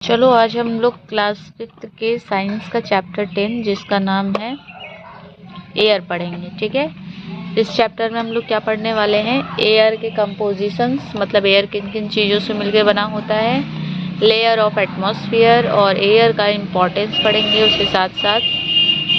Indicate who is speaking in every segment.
Speaker 1: चलो आज हम लोग क्लास 5th के साइंस का चैप्टर 10 जिसका नाम है एयर पढ़ेंगे। ठीक है, इस चैप्टर में हम लोग क्या पढ़ने वाले हैं, एयर के कंपोजिशंस, मतलब एयर किन किन चीज़ों से मिलकर बना होता है, लेयर ऑफ एटमॉस्फेयर और एयर का इम्पोर्टेंस पढ़ेंगे। उसके साथ साथ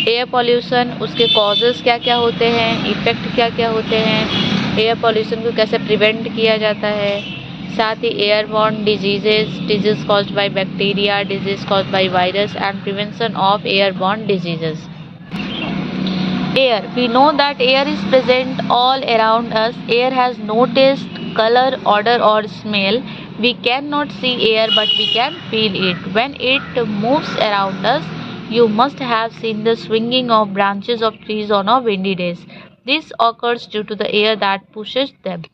Speaker 1: एयर पॉल्यूशन, उसके कॉजेज़ क्या क्या होते हैं, इफ़ेक्ट क्या क्या होते हैं, एयर पॉल्यूशन को कैसे प्रिवेंट किया जाता है, साथ ही airborne disease caused by bacteria, disease caused by virus and prevention of airborne diseases. Air. We know that air is present all around us. Air has no taste, color, odor or smell. We cannot see air but we can feel it. When it moves around us, you must have seen the swinging of branches of trees on a windy days. This occurs due to the air that pushes them.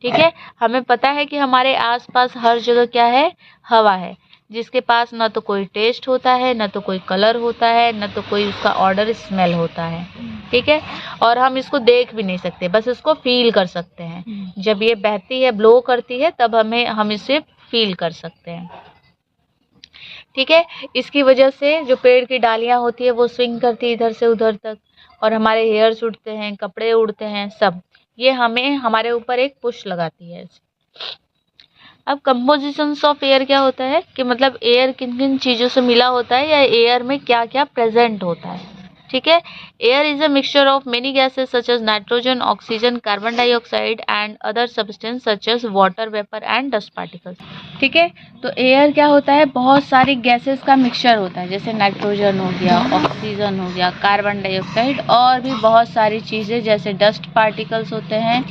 Speaker 1: ठीक है, हमें पता है कि हमारे आसपास हर जगह क्या है, हवा है, जिसके पास ना तो कोई टेस्ट होता है, ना तो कोई कलर होता है, ना तो कोई उसका ऑर्डर स्मेल होता है। ठीक है, और हम इसको देख भी नहीं सकते, बस इसको फील कर सकते हैं। जब ये बहती है, ब्लो करती है, तब हम इसे फील कर सकते हैं। ठीक है, इसकी वजह से जो पेड़ की डालियां होती है वो स्विंग करती है इधर से उधर तक, और हमारे हेयर्स उड़ते हैं, कपड़े उड़ते हैं, सब ये हमें हमारे ऊपर एक पुश लगाती है। अब कंपोजिशंस ऑफ एयर क्या होता है कि मतलब एयर किन किन चीज़ों से मिला होता है या एयर में क्या क्या प्रेजेंट होता है। ठीक है, air is a mixture of many gases such as nitrogen, oxygen, carbon dioxide and other substance such as water vapour and dust particles. ठीक है, तो एयर क्या होता है, बहुत सारी गैसेस का मिक्सचर होता है, जैसे नाइट्रोजन हो गया, ऑक्सीजन हो गया, कार्बन डाइऑक्साइड और भी बहुत सारी चीज़ें, जैसे डस्ट पार्टिकल्स होते हैं,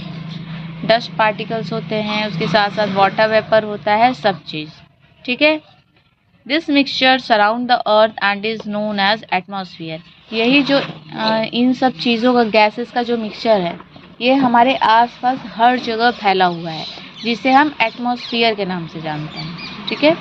Speaker 1: उसके साथ साथ वाटर वेपर होता है, सब चीज़। ठीक है, this mixture surround the earth and is known as atmosphere. यही जो इन सब चीज़ों का, गैसेस का जो मिक्सचर है, ये हमारे आसपास हर जगह फैला हुआ है, जिसे हम एटमॉस्फेयर के नाम से जानते हैं। ठीक है,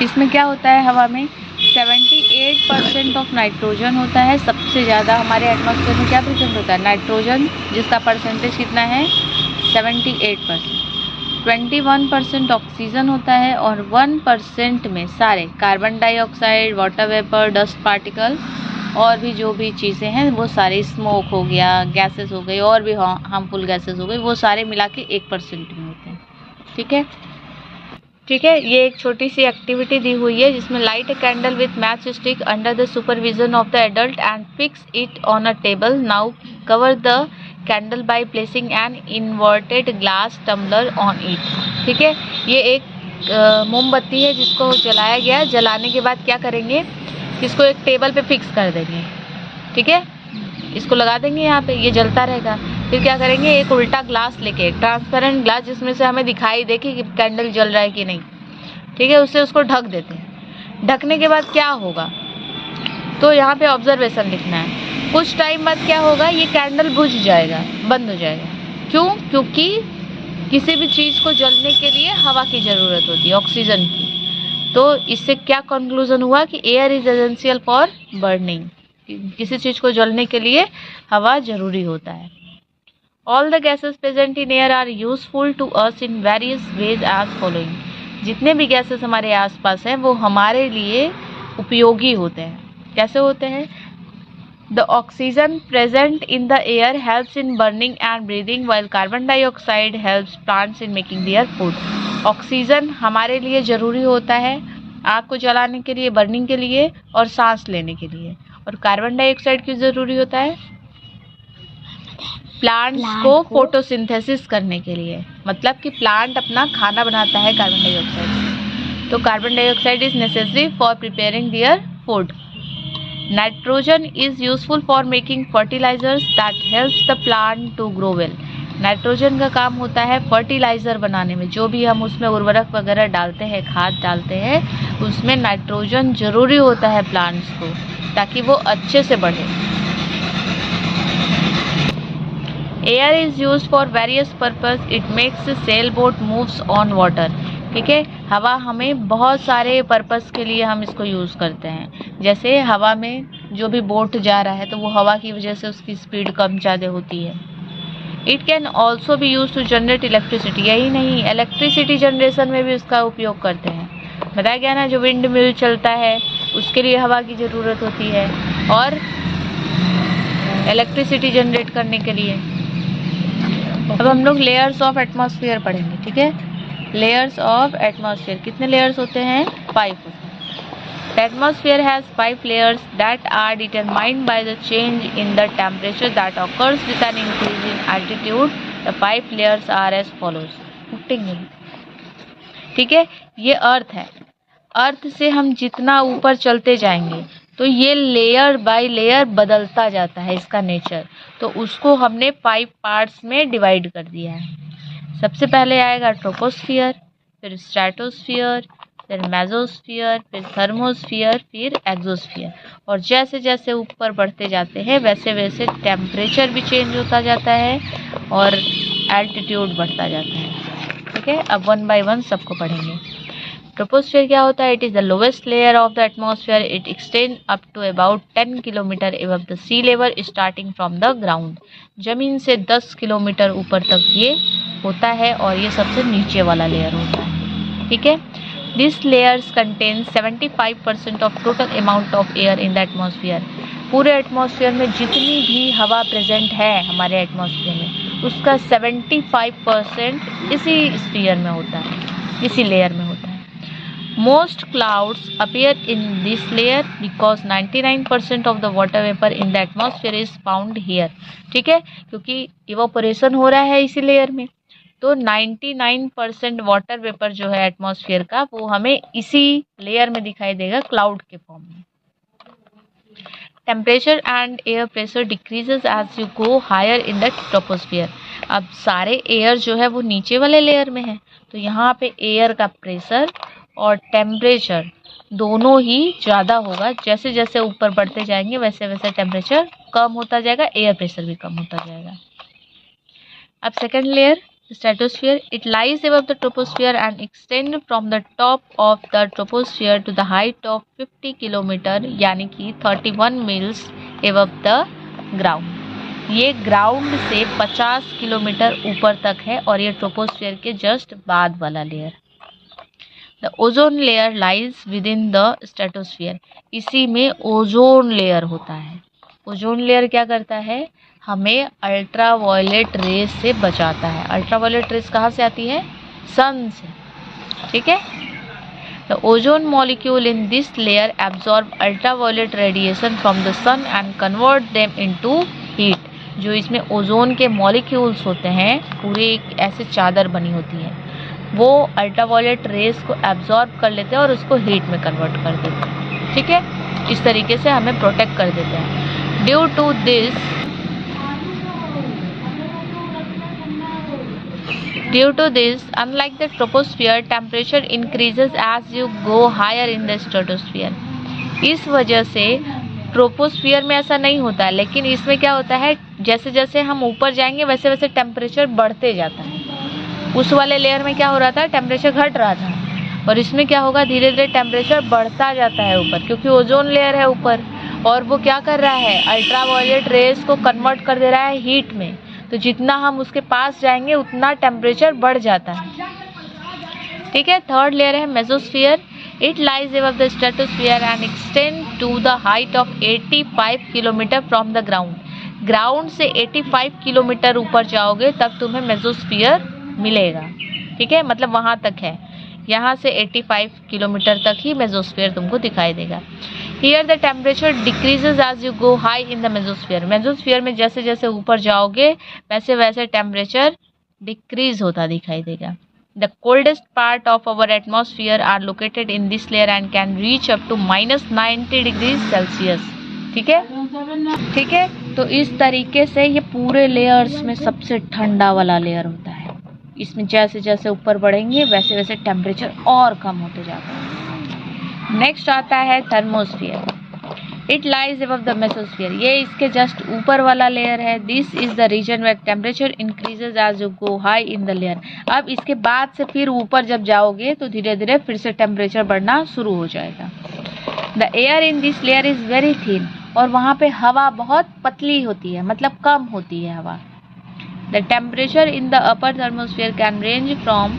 Speaker 1: इसमें क्या होता है, हवा में 78% ऑफ नाइट्रोजन होता है। सबसे ज़्यादा हमारे एटमॉस्फेयर में क्या प्रेजेंट होता है, नाइट्रोजन, जिसका परसेंटेज कितना है, 78%। 21% ऑक्सीजन होता है और 1% में सारे carbon dioxide, water vapour, dust particle और भी जो भी चीज़ें हैं वो सारे, स्मोक हो गया, गैसेस हो गई और भी हार्मफुल गैसेस हो गई, वो सारे मिला के 1% में होते हैं। ठीक है, ये एक छोटी सी एक्टिविटी दी हुई है जिसमें light a candle with matchstick under the supervision of the adult and fix it on a table. Now cover the candle by placing an inverted glass tumbler on it. ठीक है, ये एक मोमबत्ती है जिसको जलाया गया। जलाने के बाद क्या करेंगे, इसको एक टेबल पे फिक्स कर देंगे। ठीक है, इसको लगा देंगे यहाँ पे, ये जलता रहेगा। फिर क्या करेंगे, एक उल्टा ग्लास लेके, ट्रांसपेरेंट ग्लास, जिसमें से हमें दिखाई दे कि कैंडल जल रहा है कि नहीं। ठीक है, उससे उसको ढक देते हैं। ढकने के बाद क्या होगा, तो यहाँ पे ऑब्जर्वेशन लिखना है। कुछ टाइम बाद क्या होगा, ये कैंडल बुझ जाएगा, बंद हो जाएगा। क्यों, क्योंकि किसी भी चीज़ को जलने के लिए हवा की ज़रूरत होती है, ऑक्सीजन की। तो इससे क्या कंक्लूजन हुआ कि air is essential for burning. किसी चीज़ को जलने के लिए हवा जरूरी होता है। All the gases present in air are useful to us in various ways as following. जितने भी गैसेस हमारे आसपास हैं वो हमारे लिए उपयोगी होते हैं। कैसे होते हैं, the oxygen present in the air helps in burning and breathing, while carbon dioxide helps plants in making their food. Oxygen हमारे लिए ज़रूरी होता है आग को जलाने के लिए, बर्निंग के लिए और सांस लेने के लिए। और कार्बन डाइऑक्साइड क्यों ज़रूरी होता है, प्लांट्स को फोटोसिंथेसिस करने के लिए, मतलब कि प्लांट अपना खाना बनाता है कार्बन डाइऑक्साइड से। तो carbon dioxide is necessary for preparing their food. Nitrogen is useful for making fertilisers that helps the plant to grow well. Nitrogen का काम होता है फर्टिलाइज़र बनाने में। जो भी हम उसमें उर्वरक वगैरह डालते हैं, खाद डालते हैं, उसमें नाइट्रोजन ज़रूरी होता है प्लांट्स को, ताकि वो अच्छे से बढ़े। Air is use for various purpose, it makes sail boat moves on water. ठीक है, हवा हमें बहुत सारे पर्पस के लिए हम इसको यूज़ करते हैं। जैसे हवा में जो भी बोट जा रहा है तो वो हवा की वजह से उसकी स्पीड कम ज़्यादा होती है। It can also be use to generate electricity. यही नहीं, इलेक्ट्रिसिटी जनरेशन में भी उसका उपयोग करते हैं। बताया गया ना, जो विंड मिल चलता है उसके लिए हवा की ज़रूरत होती है और इलेक्ट्रिसिटी जनरेट करने के लिए। अब हम लोग लेयर्स ऑफ एटमॉस्फेयर पढ़ेंगे, ठीक है। लेयर्स ऑफ एटमॉस्फेयर, कितने लेयर्स होते हैं? 5 होते हैं। The atmosphere has 5 layers that are determined by the change in the temperature that occurs with an increase in altitude. The 5 layers are as follows. ठीक है, ये अर्थ है। अर्थ से हम जितना ऊपर चलते जाएंगे तो ये लेयर बाय लेयर बदलता जाता है इसका नेचर, तो उसको हमने 5 पार्ट्स में डिवाइड कर दिया है। सबसे पहले आएगा ट्रोपोस्फियर, फिर स्ट्रेटोस्फियर, फिर मेसोस्फियर, फिर थर्मोस्फियर, फिर एक्सोस्फियर। और जैसे जैसे ऊपर बढ़ते जाते हैं वैसे वैसे टेम्परेचर भी चेंज होता जाता है और एल्टीट्यूड बढ़ता जाता है, ठीक है। अब 1 बाय 1 सबको पढ़ेंगे। ट्रोपोस्फियर क्या होता है? It is the lowest layer of the atmosphere. It extend up to about 10 kilometre above the sea level starting from the ground. जमीन से 10 किलोमीटर ऊपर तक ये होता है और ये सबसे नीचे वाला लेयर होता है, ठीक है। This layers contains 75% of total amount of air in the atmosphere. पूरे एटमॉस्फेयर में जितनी भी हवा प्रेजेंट है हमारे एटमॉस्फेयर में उसका 75% इसी स्फीयर में होता है, इसी लेयर में होता है। Most clouds appear in this layer because 99% of the water vapor in the atmosphere is found here. ठीक है, क्योंकि इवोपोरेशन हो रहा है इसी लेयर में, तो 99% वाटर वेपर जो है एटमॉस्फेयर का वो हमें इसी लेयर में दिखाई देगा क्लाउड के फॉर्म में। Temperature and air pressure decreases as you go higher in the troposphere. अब सारे एयर जो है वो नीचे वाले लेयर में है, तो यहाँ पे एयर का प्रेशर और टेम्परेचर दोनों ही ज़्यादा होगा। जैसे जैसे ऊपर बढ़ते जाएंगे वैसे वैसे टेम्परेचर कम होता जाएगा, एयर प्रेशर भी कम होता जाएगा। अब second layer stratosphere. It lies above the troposphere and extend from the top of the troposphere to the height of 50 kilometre यानी कि 31 मील्स above the ground. ये ग्राउंड से 50 किलोमीटर ऊपर तक है और ये ट्रोपोस्फियर के जस्ट बाद वाला layer. The ozone layer lies with in the stratosphere. इसी में ओजोन लेयर होता है। ओजोन लेयर क्या करता है? हमें अल्ट्रावायलेट रेस से बचाता है। अल्ट्रावायलेट रेस कहाँ से आती है? सन से, ठीक है। The ozone molecule in this layer absorb ultraviolet radiation from the sun and convert them into heat. जो इसमें ओजोन के मॉलिक्यूल्स होते हैं, पूरे एक ऐसे चादर बनी होती है, वो अल्ट्रावायलेट रेस को एब्जॉर्ब कर लेते हैं और उसको हीट में कन्वर्ट कर देते हैं, ठीक है। इस तरीके से हमें प्रोटेक्ट कर देते हैं। Due to this, unlike the troposphere, temperature increases as you go higher in the stratosphere. इस वजह से ट्रोपोस्फियर में ऐसा नहीं होता, लेकिन इसमें क्या होता है, जैसे जैसे हम ऊपर जाएंगे वैसे वैसे टेम्परेचर बढ़ते जाता है। उस वाले लेयर में क्या हो रहा था? टेम्परेचर घट रहा था, और इसमें क्या होगा? धीरे धीरे टेम्परेचर बढ़ता जाता है ऊपर, क्योंकि ओजोन लेयर है ऊपर और वो क्या कर रहा है? अल्ट्रावायलेट रेस को कन्वर्ट कर दे रहा है हीट में। तो जितना हम उसके पास जाएंगे उतना टेम्परेचर बढ़ जाता है, ठीक है। थर्ड लेयर है mesosphere. It lies above the stratosphere and extend to the height of 85 kilometre from the ground. Ground से 85 किलोमीटर ऊपर जाओगे तब तुम्हें मेसोस्फियर मिलेगा, ठीक है। मतलब वहाँ तक है, यहाँ से 85 किलोमीटर तक ही मेसोस्फियर तुमको दिखाई देगा। Here the temperature decreases as you go high in the mesosphere. Mesosphere में जैसे जैसे ऊपर जाओगे वैसे वैसे टेम्परेचर डिक्रीज होता दिखाई देगा। The coldest part of our atmosphere are located in this layer and can reach up to -90 degrees Celsius. ठीक है, ठीक है। तो इस तरीके से ये पूरे लेयर्स में सबसे ठंडा वाला लेयर होता है। इसमें जैसे जैसे ऊपर बढ़ेंगे वैसे वैसे टेम्परेचर और कम होते जाता है। नेक्स्ट आता है thermosphere. It lies above the mesosphere. ये इसके जस्ट ऊपर वाला लेयर है। This is the region where temperature increases as you go high in the layer. अब इसके बाद से फिर ऊपर जब जाओगे तो धीरे धीरे फिर से टेम्परेचर बढ़ना शुरू हो जाएगा। The air in this layer is very thin. और वहाँ पे हवा बहुत पतली होती है, मतलब कम होती है हवा। The temperature in the upper thermosphere can range from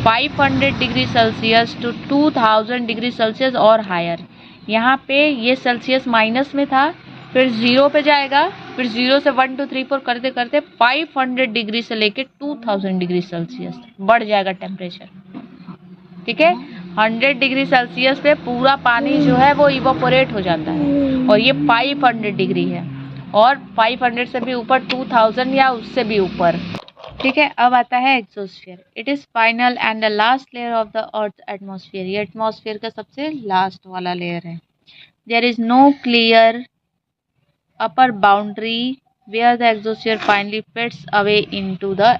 Speaker 1: 500 degree Celsius to 2000 degree Celsius और हायर। यहाँ पे ये सेल्सियस माइनस में था, फिर 0 पे जाएगा, फिर 0 से 1 2 3 4 करते करते 500 डिग्री से लेके 2000 डिग्री सेल्सियस बढ़ जाएगा टेम्परेचर। ठीक है, 100 डिग्री सेल्सियस पे पूरा पानी जो है वो इवोपोरेट हो जाता है, और ये 500 डिग्री है, और 500 से भी ऊपर 2000 या उससे भी ऊपर। ठीक है, अब आता है exosphere. It is final and the last layer of the earth atmosphere. ये एटमॉस्फेयर का सबसे लास्ट वाला लेयर है। There is no clear upper boundary where the exosphere finally fades away into the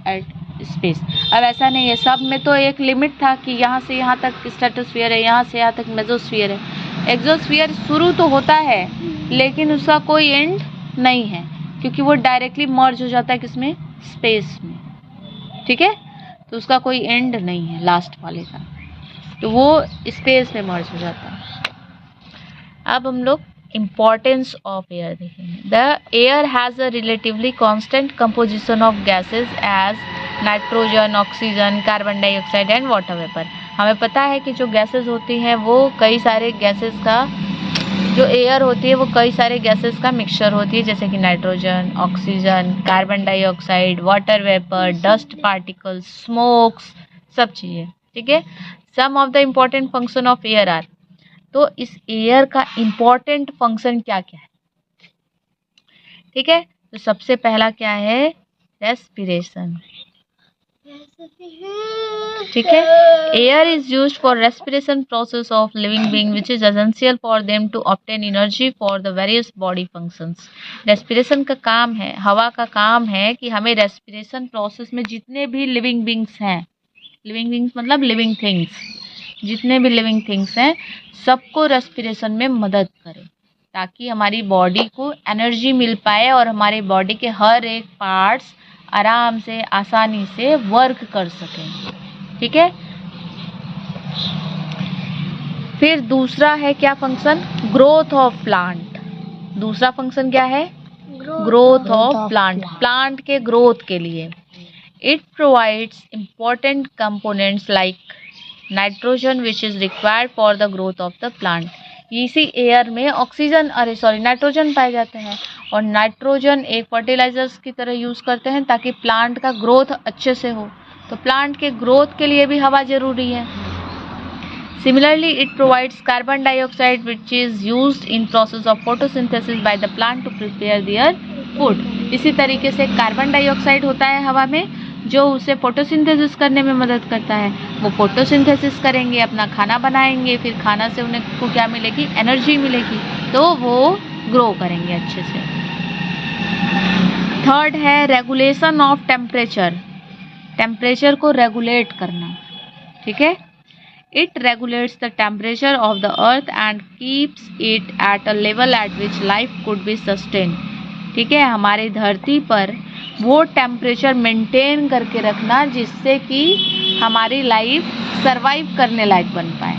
Speaker 1: space. अब ऐसा नहीं है, सब में तो एक लिमिट था कि यहाँ से यहाँ तक स्ट्रेटोस्फीयर है, यहाँ से यहाँ तक मेसोस्फीयर है। एक्सोस्फीयर शुरू तो होता है लेकिन उसका कोई एंड नहीं है, क्योंकि वो डायरेक्टली मर्ज हो जाता है किसमें, स्पेस में। ठीक है, तो उसका कोई एंड नहीं है लास्ट वाले का, तो वो स्पेस में मर्ज हो जाता है। अब हम लोग इम्पोर्टेंस ऑफ एयर देखेंगे। The air has a relatively constant composition of gases as nitrogen, oxygen, carbon dioxide and water vapour. हमें पता है कि जो गैसेस होती हैं वो कई सारे गैसेस का, जो एयर होती है वो कई सारे गैसेस का मिक्सचर होती है, जैसे कि nitrogen, oxygen, carbon dioxide, water vapour, dust particles, smokes, सब चीज़ें। ठीक है, some of the important function of air are. तो इस एयर का इम्पोर्टेंट फंक्शन क्या क्या है? ठीक है, तो सबसे पहला क्या है, रेस्पिरेशन। ठीक है, air is used for respiration process of living being which is essential for them to obtain energy for the various body functions. Respiration का काम है, हवा का काम है कि हमें रेस्पिरेशन प्रोसेस में जितने भी लिविंग बीइंग्स हैं, लिविंग बीइंग्स मतलब लिविंग थिंग्स, जितने भी लिविंग थिंग्स हैं सबको रेस्पिरेशन में मदद करे, ताकि हमारी बॉडी को एनर्जी मिल पाए और हमारे बॉडी के हर एक पार्ट्स आराम से आसानी से वर्क कर सकें। ठीक है, फिर दूसरा है क्या फंक्शन, ग्रोथ ऑफ प्लांट। दूसरा फंक्शन क्या है, ग्रोथ ऑफ प्लांट, प्लांट के ग्रोथ के लिए। It provides important components like nitrogen which is required for the growth of the plant. इसी एयर में ऑक्सीजन, नाइट्रोजन पाए जाते हैं, और नाइट्रोजन एक फर्टिलाइजर्स की तरह यूज़ करते हैं ताकि प्लांट का ग्रोथ अच्छे से हो। तो प्लांट के ग्रोथ के लिए भी हवा ज़रूरी है। Similarly it provides carbon dioxide which is used in process of photosynthesis by the plant to prepare their food. इसी तरीके से कार्बन डाइऑक्साइड होता है हवा में, जो उसे फोटोसिंथेसिस करने में मदद करता है। वो फोटोसिंथेसिस करेंगे, अपना खाना बनाएंगे, फिर खाना से उन्हें को क्या मिलेगी, एनर्जी मिलेगी, तो वो ग्रो करेंगे अच्छे से। थर्ड है रेगुलेशन ऑफ टेम्परेचर, टेम्परेचर को रेगुलेट करना। ठीक है, it regulates the temperature of the earth and keeps it at a level eight which life could be sustain. ठीक है, हमारी धरती पर वो टेम्परेचर मेंटेन करके रखना जिससे कि हमारी लाइफ सरवाइव करने लायक बन पाए।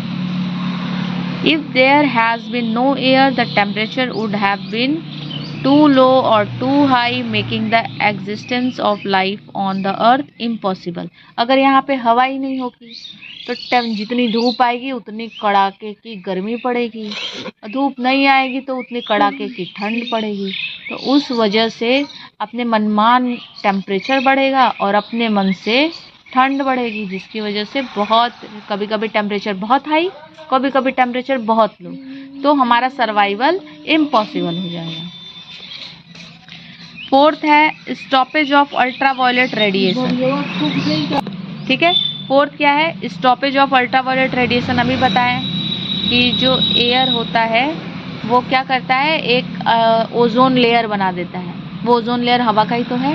Speaker 1: If there has been no air the temperature would have been too low or too high making the existence of life on the earth impossible। अगर यहाँ पे हवा ही नहीं होगी तो जितनी धूप आएगी उतनी कड़ाके की गर्मी पड़ेगी, धूप नहीं आएगी तो उतनी कड़ाके की ठंड पड़ेगी। तो उस वजह से अपने मनमान टेम्परेचर बढ़ेगा और अपने मन से ठंड बढ़ेगी, जिसकी वजह से बहुत कभी कभी टेम्परेचर बहुत हाई, कभी कभी टेम्परेचर बहुत लो, तो हमारा सर्वाइवल इम्पॉसिबल हो जाएगा। फोर्थ है स्टॉपेज ऑफ अल्ट्रावायलेट रेडिएशन। ठीक है, फोर्थ क्या है, स्टॉपेज ऑफ अल्ट्रावायलेट रेडिएशन। अभी बताएं कि जो एयर होता है वो क्या करता है, एक ओजोन लेयर बना देता है। वो ओजोन लेयर हवा का ही तो है,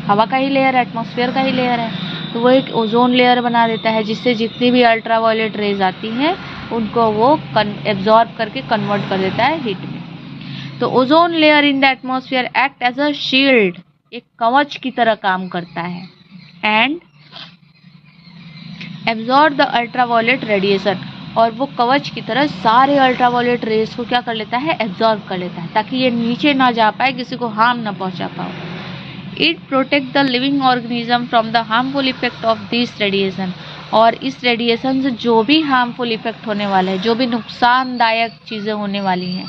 Speaker 1: हवा का ही लेयर, एटमॉस्फेयर का ही लेयर है, तो वो एक ओजोन लेयर बना देता है जिससे जितनी भी अल्ट्रावायलेट रेज आती हैं उनको वो एब्जॉर्ब करके कन्वर्ट कर देता है हीट में। तो ozone layer in the atmosphere act as a shield, एक कवच की तरह काम करता है, and absorb the ultraviolet radiation, और वो कवच की तरह सारे अल्ट्रावायलेट रेज को क्या कर लेता है, एब्जॉर्ब कर लेता है, ताकि ये नीचे ना जा पाए, किसी को हार्म ना पहुंचा पाए। It protect the living organism from the harmful effect of this radiation, और इस रेडिएशन से जो भी हार्मफुल इफेक्ट होने वाले हैं, जो भी नुकसानदायक चीज़ें होने वाली हैं,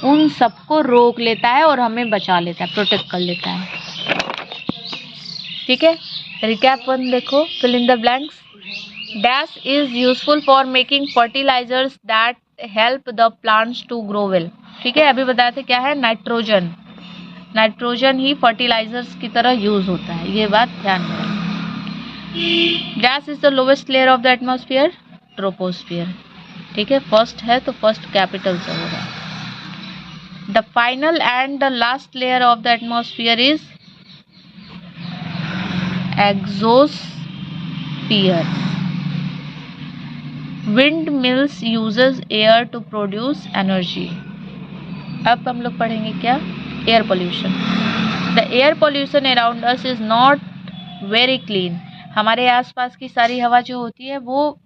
Speaker 1: उन सबको रोक लेता है और हमें बचा लेता है, प्रोटेक्ट कर लेता है। ठीक है, रिकैप 1 देखो, fill in the blanks. Dash is useful for making fertilisers that help the plants to grow well. ठीक है, अभी बताए थे क्या है, नाइट्रोजन। नाइट्रोजन ही फर्टिलाइजर्स की तरह यूज होता है, ये बात ध्यान में रखना। Dash is the lowest layer of the atmosphere, troposphere. ठीक है, फर्स्ट है तो फर्स्ट कैपिटल से होगा। The final and the last layer of the atmosphere is exosphere. Windmills uses air to produce energy. अब हम लोग पढ़ेंगे क्या, air pollution. The air pollution around us is not very clean. हमारे आसपास की सारी हवा जो होती है वो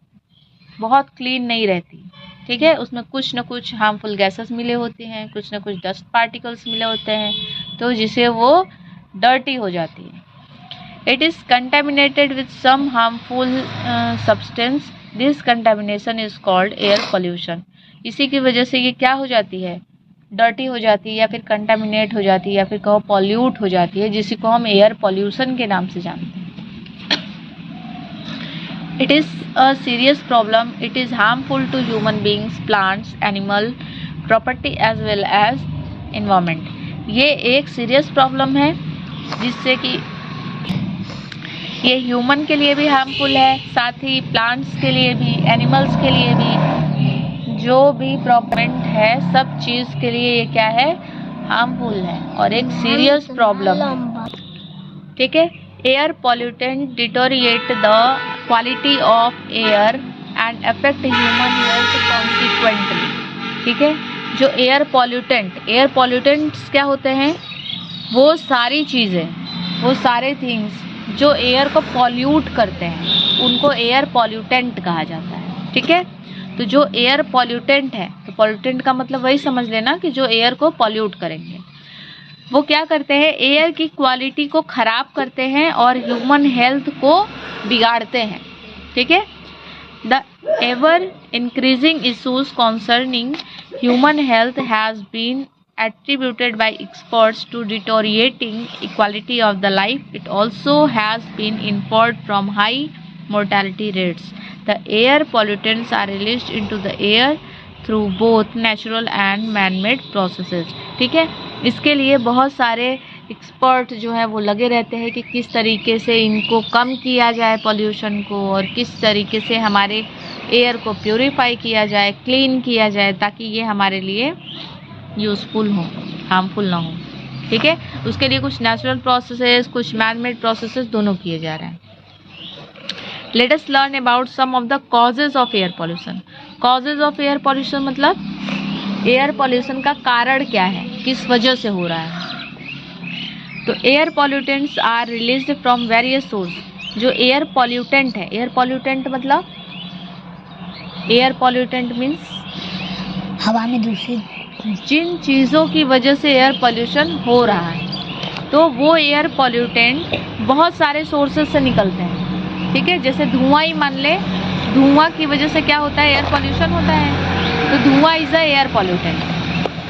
Speaker 1: बहुत क्लीन नहीं रहती। ठीक है, उसमें कुछ न कुछ हार्मफुल गैसेस मिले होते हैं, कुछ न कुछ डस्ट पार्टिकल्स मिले होते हैं, तो जिसे वो डर्टी हो जाती है। It is contaminated with some harmful substance. This contamination is called air pollution. इसी की वजह से ये क्या हो जाती है, डर्टी हो जाती है, या फिर कंटेमिनेट हो जाती है, या फिर कहो पॉल्यूट हो जाती है, जिसी को हम एयर पोल्यूशन के नाम से जानते हैं। It is a serious problem. It is harmful to human beings, plants, animal, property as well as environment. ये एक सीरियस प्रॉब्लम है जिससे कि ये ह्यूमन के लिए भी हार्मफुल है, साथ ही प्लांट्स के लिए भी, एनिमल्स के लिए भी, जो भी प्रॉपर्टी है सब चीज़ के लिए ये क्या है, हार्मफुल है और एक सीरियस प्रॉब्लम है। ठीक है, air pollutant deteriorate the quality of air and affect human health consequently. ठीक है, जो एयर पॉल्यूटेंट्स क्या होते हैं, वो सारी चीज़ें, वो सारे थिंग्स जो एयर को पॉल्यूट करते हैं उनको एयर पॉल्यूटेंट कहा जाता है। ठीक है, तो जो एयर पॉल्यूटेंट है, तो पॉल्यूटेंट का मतलब वही समझ लेना कि जो एयर को पॉल्यूट करेंगे, वो क्या करते हैं, एयर की क्वालिटी को ख़राब करते हैं और ह्यूमन हेल्थ को बिगाड़ते हैं। ठीक है, the ever increasing issues concerning human health has been attributed by experts to deteriorating quality of the life. It also has been inferred from high mortality rates. The air pollutants are released into the air through both natural and man-made processes. ठीक है, इसके लिए बहुत सारे expert जो है वो लगे रहते हैं कि किस तरीके से इनको कम किया जाए पॉल्यूशन को, और किस तरीके से हमारे एयर को प्योरीफाई किया जाए, क्लीन किया जाए, ताकि ये हमारे लिए यूज़फुल हो, हार्मफुल ना हो। ठीक है, उसके लिए कुछ नेचुरल प्रोसेसेस, कुछ मैन मेड प्रोसेसेस दोनों किए जा रहे हैं। Let us learn about some of the causes of air pollution. Causes of air pollution मतलब एयर पॉल्यूशन का कारण क्या है, किस वजह से हो रहा है। तो air pollutants are released from various source. जो एयर पॉल्यूटेंट है, एयर पॉल्यूटेंट मतलब, एयर पॉल्यूटेंट मीन्स
Speaker 2: हवा में दूषित
Speaker 1: जिन चीज़ों की वजह से एयर पोल्यूशन हो रहा है, तो वो एयर पॉल्यूटेंट बहुत सारे सोर्सेज से निकलते हैं। ठीक है, जैसे धुआं ही मान ले, धुआं की वजह से क्या होता है, एयर पॉल्यूशन होता है, तो धुआं इज़ अ एयर पॉल्यूटेंट।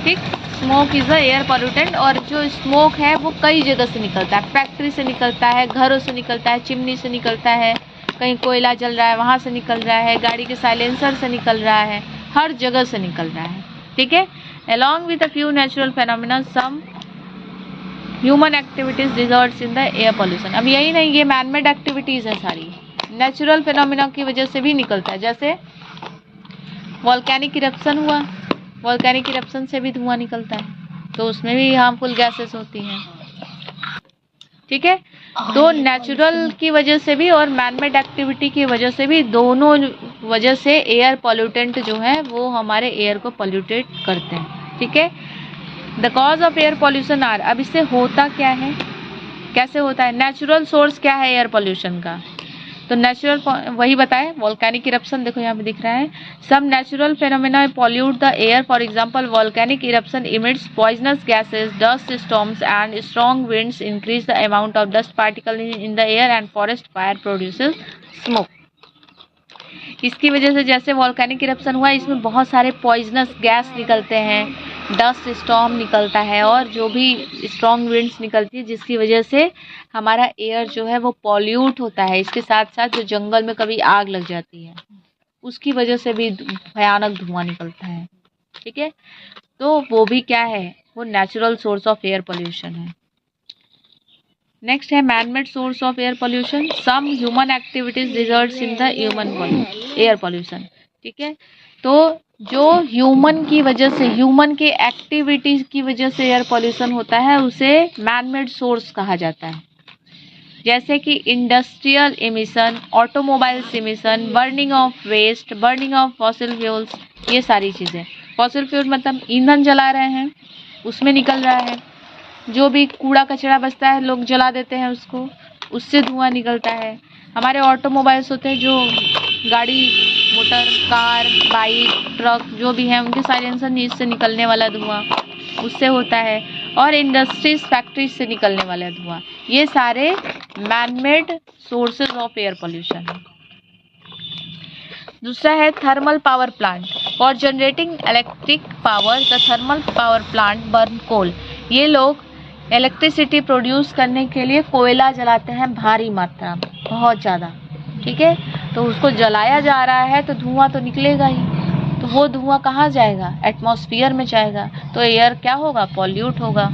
Speaker 1: ठीक, smoke is a air pollutant. और जो स्मोक है वो कई जगह से निकलता है, फैक्ट्री से निकलता है, घरों से निकलता है, चिमनी से निकलता है, कहीं कोयला जल रहा है वहाँ से निकल रहा है, गाड़ी के साइलेंसर से निकल रहा है, हर जगह से निकल रहा है। ठीक है, along with a few natural phenomena, some human activities results in the air pollution. अब यही नहीं, ये मैन मेड एक्टिविटीज़ है सारी, नेचुरल फेनोमेना की वजह से भी निकलता है। जैसे वॉल्केनिक इरप्शन हुआ, वॉल्केनिक इरप्शन से भी धुआं निकलता है, तो उसमें भी हार्मफुल गैसेस होती हैं। ठीक है, तो नेचुरल की वजह से भी और मैन मेड एक्टिविटी की वजह से भी, दोनों वजह से एयर पॉल्यूटेंट जो है वो हमारे एयर को पॉल्यूटेट करते हैं। ठीक है, the cause of air pollution are, अब इससे होता क्या है, कैसे होता है, नेचुरल सोर्स क्या है एयर पॉल्यूशन का, तो नेचुरल वही बताए, वॉल्केनिक इरप्शन देखो यहाँ पे दिख रहा है। Some natural phenomena pollute the air, for example volcanic eruption emits poisonous gases, dust storms and strong winds increase the amount of dust particle in the air, and forest fire produces smoke. इसकी वजह से जैसे volcanic eruption हुआ, इसमें बहुत सारे poisonous gas निकलते हैं, डस्ट स्टॉर्म निकलता है और जो भी स्ट्रॉन्ग विंड्स निकलती है, जिसकी वजह से हमारा एयर जो है वो पॉल्यूट होता है। इसके साथ साथ जो जंगल में कभी आग लग जाती है उसकी वजह से भी भयानक धुआं निकलता है। ठीक है, तो वो भी क्या है, वो natural source of air pollution है। नेक्स्ट है manmade source of air pollution. Some human activities results in the human air pollution. ठीक है, तो जो ह्यूमन की वजह से, ह्यूमन के एक्टिविटीज की वजह से एयर पोल्यूशन होता है, उसे मैनमेड सोर्स कहा जाता है। जैसे कि industrial emission, automobiles emission, burning of waste, burning of fossil fuels, ये सारी चीज़ें। फॉसिल फ्यूल मतलब ईंधन जला रहे हैं, उसमें निकल रहा है, जो भी कूड़ा कचरा बचता है लोग जला देते हैं उसको, उससे धुआं निकलता है। हमारे ऑटोमोबाइल्स होते हैं, जो गाड़ी, मोटर, कार, बाइक, ट्रक जो भी हैं, उनके साइलेंसर से निकलने वाला धुआं उससे होता है। और इंडस्ट्रीज, फैक्ट्रीज से निकलने वाला धुआं, ये सारे manmade sources of air pollution है। दूसरा है thermal power plant. For generating electric power the thermal power plant burn coal. ये लोग इलेक्ट्रिसिटी प्रोड्यूस करने के लिए कोयला जलाते हैं भारी मात्रा में, बहुत ज़्यादा। ठीक है, तो उसको जलाया जा रहा है तो धुआं तो निकलेगा ही, तो वो धुआं कहाँ जाएगा, एटमॉस्फेयर में जाएगा, तो एयर क्या होगा, पॉल्यूट होगा।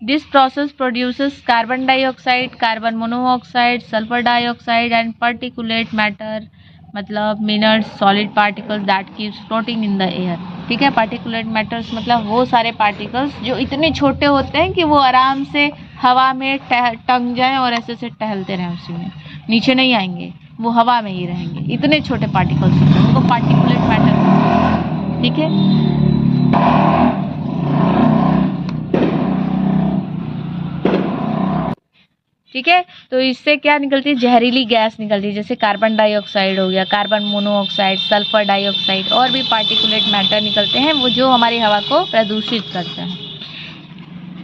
Speaker 1: This process produces carbon dioxide, carbon monoxide, sulphur dioxide and particulate matter, मतलब minerals, solid particles that keeps floating in the air. ठीक है, पार्टिकुलेट मैटर्स मतलब वो सारे पार्टिकल्स जो इतने छोटे होते हैं कि वो आराम से हवा में टंग जाएं और ऐसे से टहलते रहें, उसी में नीचे नहीं आएंगे, वो हवा में ही रहेंगे। इतने छोटे पार्टिकल्स होते हैं, उनको पार्टिकुलेट मैटर। ठीक है, ठीक है, तो इससे क्या निकलती है, जहरीली गैस निकलती है, जैसे कार्बन डाइऑक्साइड हो गया, कार्बन मोनोऑक्साइड, सल्फर डाइऑक्साइड, और भी पार्टिकुलेट मैटर निकलते हैं, वो जो हमारी हवा को प्रदूषित करते हैं।